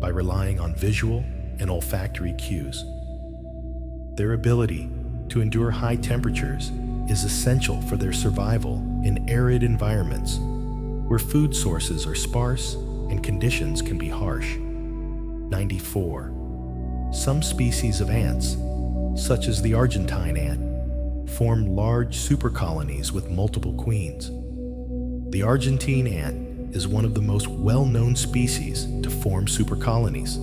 by relying on visual and olfactory cues. Their ability to endure high temperatures is essential for their survival in arid environments where food sources are sparse and conditions can be harsh. 94. Some species of ants, such as the Argentine ant, form large supercolonies with multiple queens. The Argentine ant is one of the most well-known species to form supercolonies.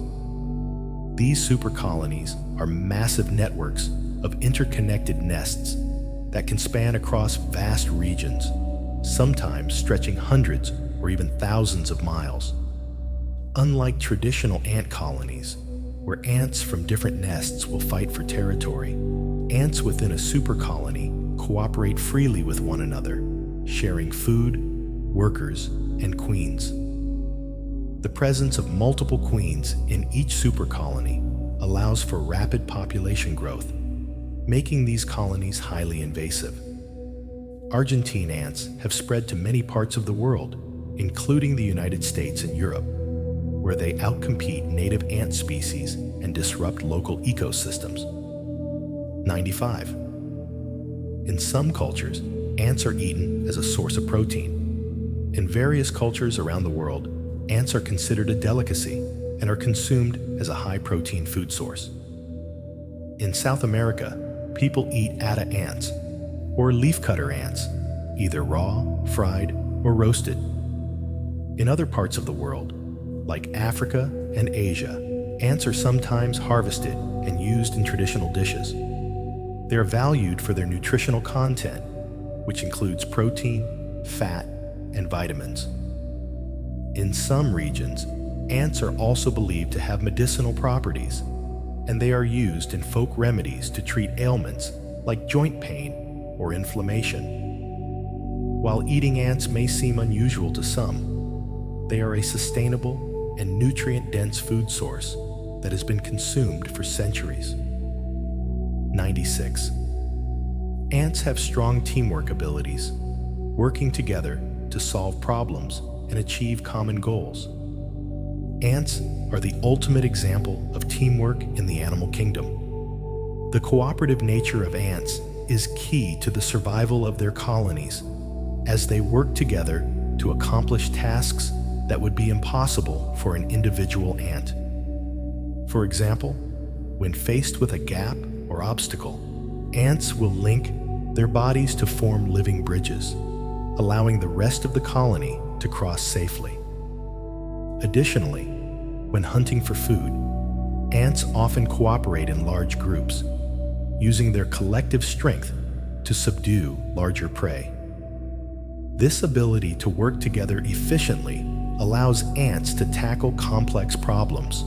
These supercolonies are massive networks of interconnected nests that can span across vast regions, sometimes stretching hundreds or even thousands of miles. Unlike traditional ant colonies, where ants from different nests will fight for territory, ants within a supercolony cooperate freely with one another, sharing food, workers, and queens. The presence of multiple queens in each supercolony allows for rapid population growth, making these colonies highly invasive. Argentine ants have spread to many parts of the world, including the United States and Europe, where they outcompete native ant species and disrupt local ecosystems. 95. In some cultures, ants are eaten as a source of protein. In various cultures around the world, ants are considered a delicacy and are consumed as a high-protein food source. In South America, people eat atta ants, or leafcutter ants, either raw, fried, or roasted. In other parts of the world, like Africa and Asia, ants are sometimes harvested and used in traditional dishes. They are valued for their nutritional content, which includes protein, fat, and vitamins. In some regions, ants are also believed to have medicinal properties, and they are used in folk remedies to treat ailments like joint pain or inflammation. While eating ants may seem unusual to some, They are a sustainable and nutrient-dense food source that has been consumed for centuries. 96. Ants have strong teamwork abilities, working together to solve problems and achieve common goals. Ants are the ultimate example of teamwork in the animal kingdom. The cooperative nature of ants is key to the survival of their colonies, as they work together to accomplish tasks that would be impossible for an individual ant. For example, when faced with a gap or obstacle, ants will link their bodies to form living bridges, allowing the rest of the colony to cross safely. Additionally, when hunting for food, ants often cooperate in large groups, using their collective strength to subdue larger prey. This ability to work together efficiently allows ants to tackle complex problems,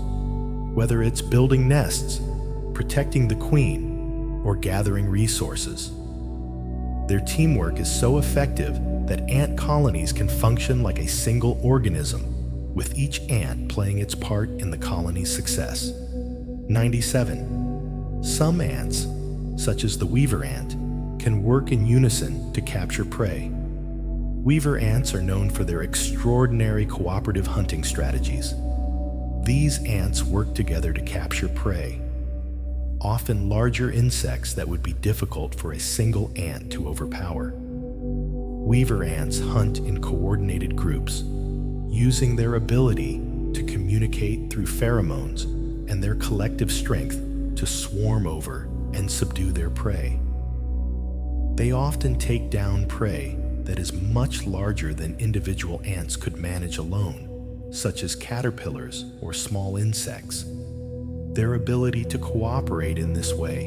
whether it's building nests, protecting the queen, or gathering resources. Their teamwork is so effective that ant colonies can function like a single organism, with each ant playing its part in the colony's success. 97. Some ants, such as the weaver ant, can work in unison to capture prey. Weaver ants are known for their extraordinary cooperative hunting strategies. These ants work together to capture prey, often larger insects that would be difficult for a single ant to overpower. Weaver ants hunt in coordinated groups, using their ability to communicate through pheromones and their collective strength to swarm over and subdue their prey. They often take down prey that is much larger than individual ants could manage alone, such as caterpillars or small insects. Their ability to cooperate in this way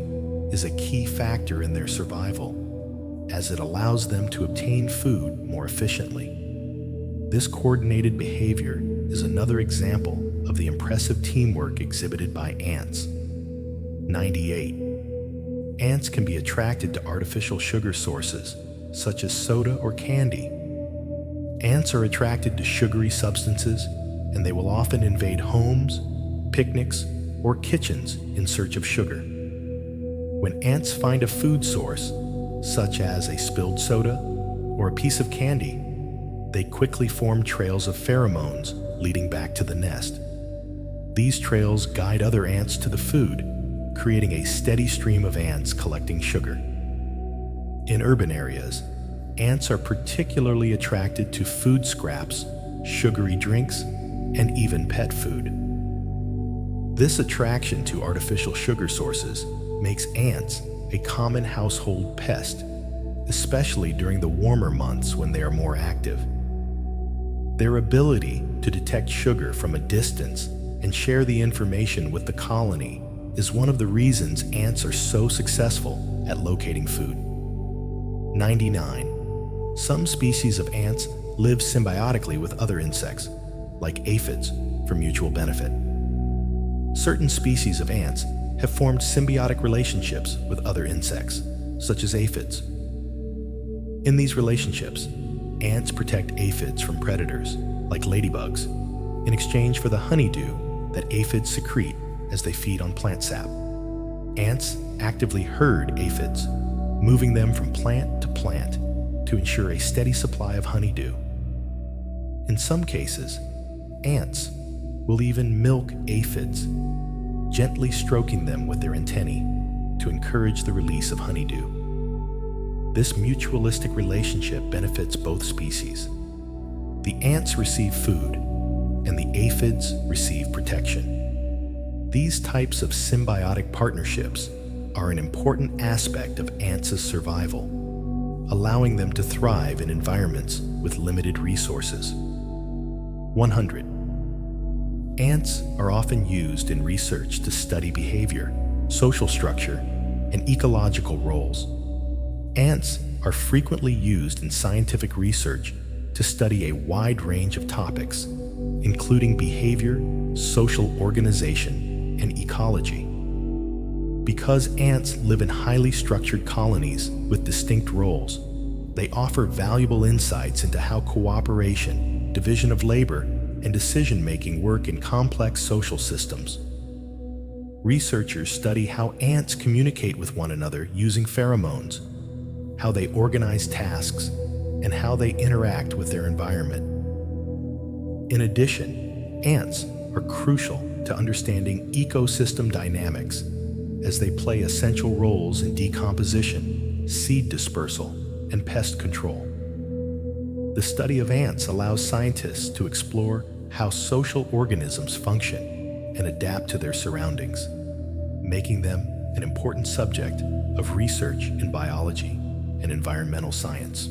is a key factor in their survival, as it allows them to obtain food more efficiently. This coordinated behavior is another example of the impressive teamwork exhibited by ants. 98. Ants can be attracted to artificial sugar sources, such as soda or candy. Ants are attracted to sugary substances, and they will often invade homes, picnics, or kitchens in search of sugar. When ants find a food source, such as a spilled soda or a piece of candy, they quickly form trails of pheromones leading back to the nest. These trails guide other ants to the food, creating a steady stream of ants collecting sugar. In urban areas, ants are particularly attracted to food scraps, sugary drinks, and even pet food. This attraction to artificial sugar sources makes ants a common household pest, especially during the warmer months when they are more active. Their ability to detect sugar from a distance and share the information with the colony is one of the reasons ants are so successful at locating food. 99. Some species of ants live symbiotically with other insects, like aphids, for mutual benefit. Certain species of ants have formed symbiotic relationships with other insects, such as aphids. In these relationships, ants protect aphids from predators, like ladybugs, in exchange for the honeydew that aphids secrete as they feed on plant sap. Ants actively herd aphids, moving them from plant to plant to ensure a steady supply of honeydew. In some cases, ants will even milk aphids, gently stroking them with their antennae to encourage the release of honeydew. This mutualistic relationship benefits both species. The ants receive food, and the aphids receive protection. These types of symbiotic partnerships are an important aspect of ants' survival, allowing them to thrive in environments with limited resources. 100. Ants are often used in research to study behavior, social structure, and ecological roles. Ants are frequently used in scientific research to study a wide range of topics, including behavior, social organization, and ecology. Because ants live in highly structured colonies with distinct roles, they offer valuable insights into how cooperation, division of labor, and decision-making work in complex social systems. Researchers study how ants communicate with one another using pheromones, how they organize tasks, and how they interact with their environment. In addition, ants are crucial to understanding ecosystem dynamics as they play essential roles in decomposition, seed dispersal, and pest control. The study of ants allows scientists to explore how social organisms function and adapt to their surroundings, making them an important subject of research in biology and environmental science.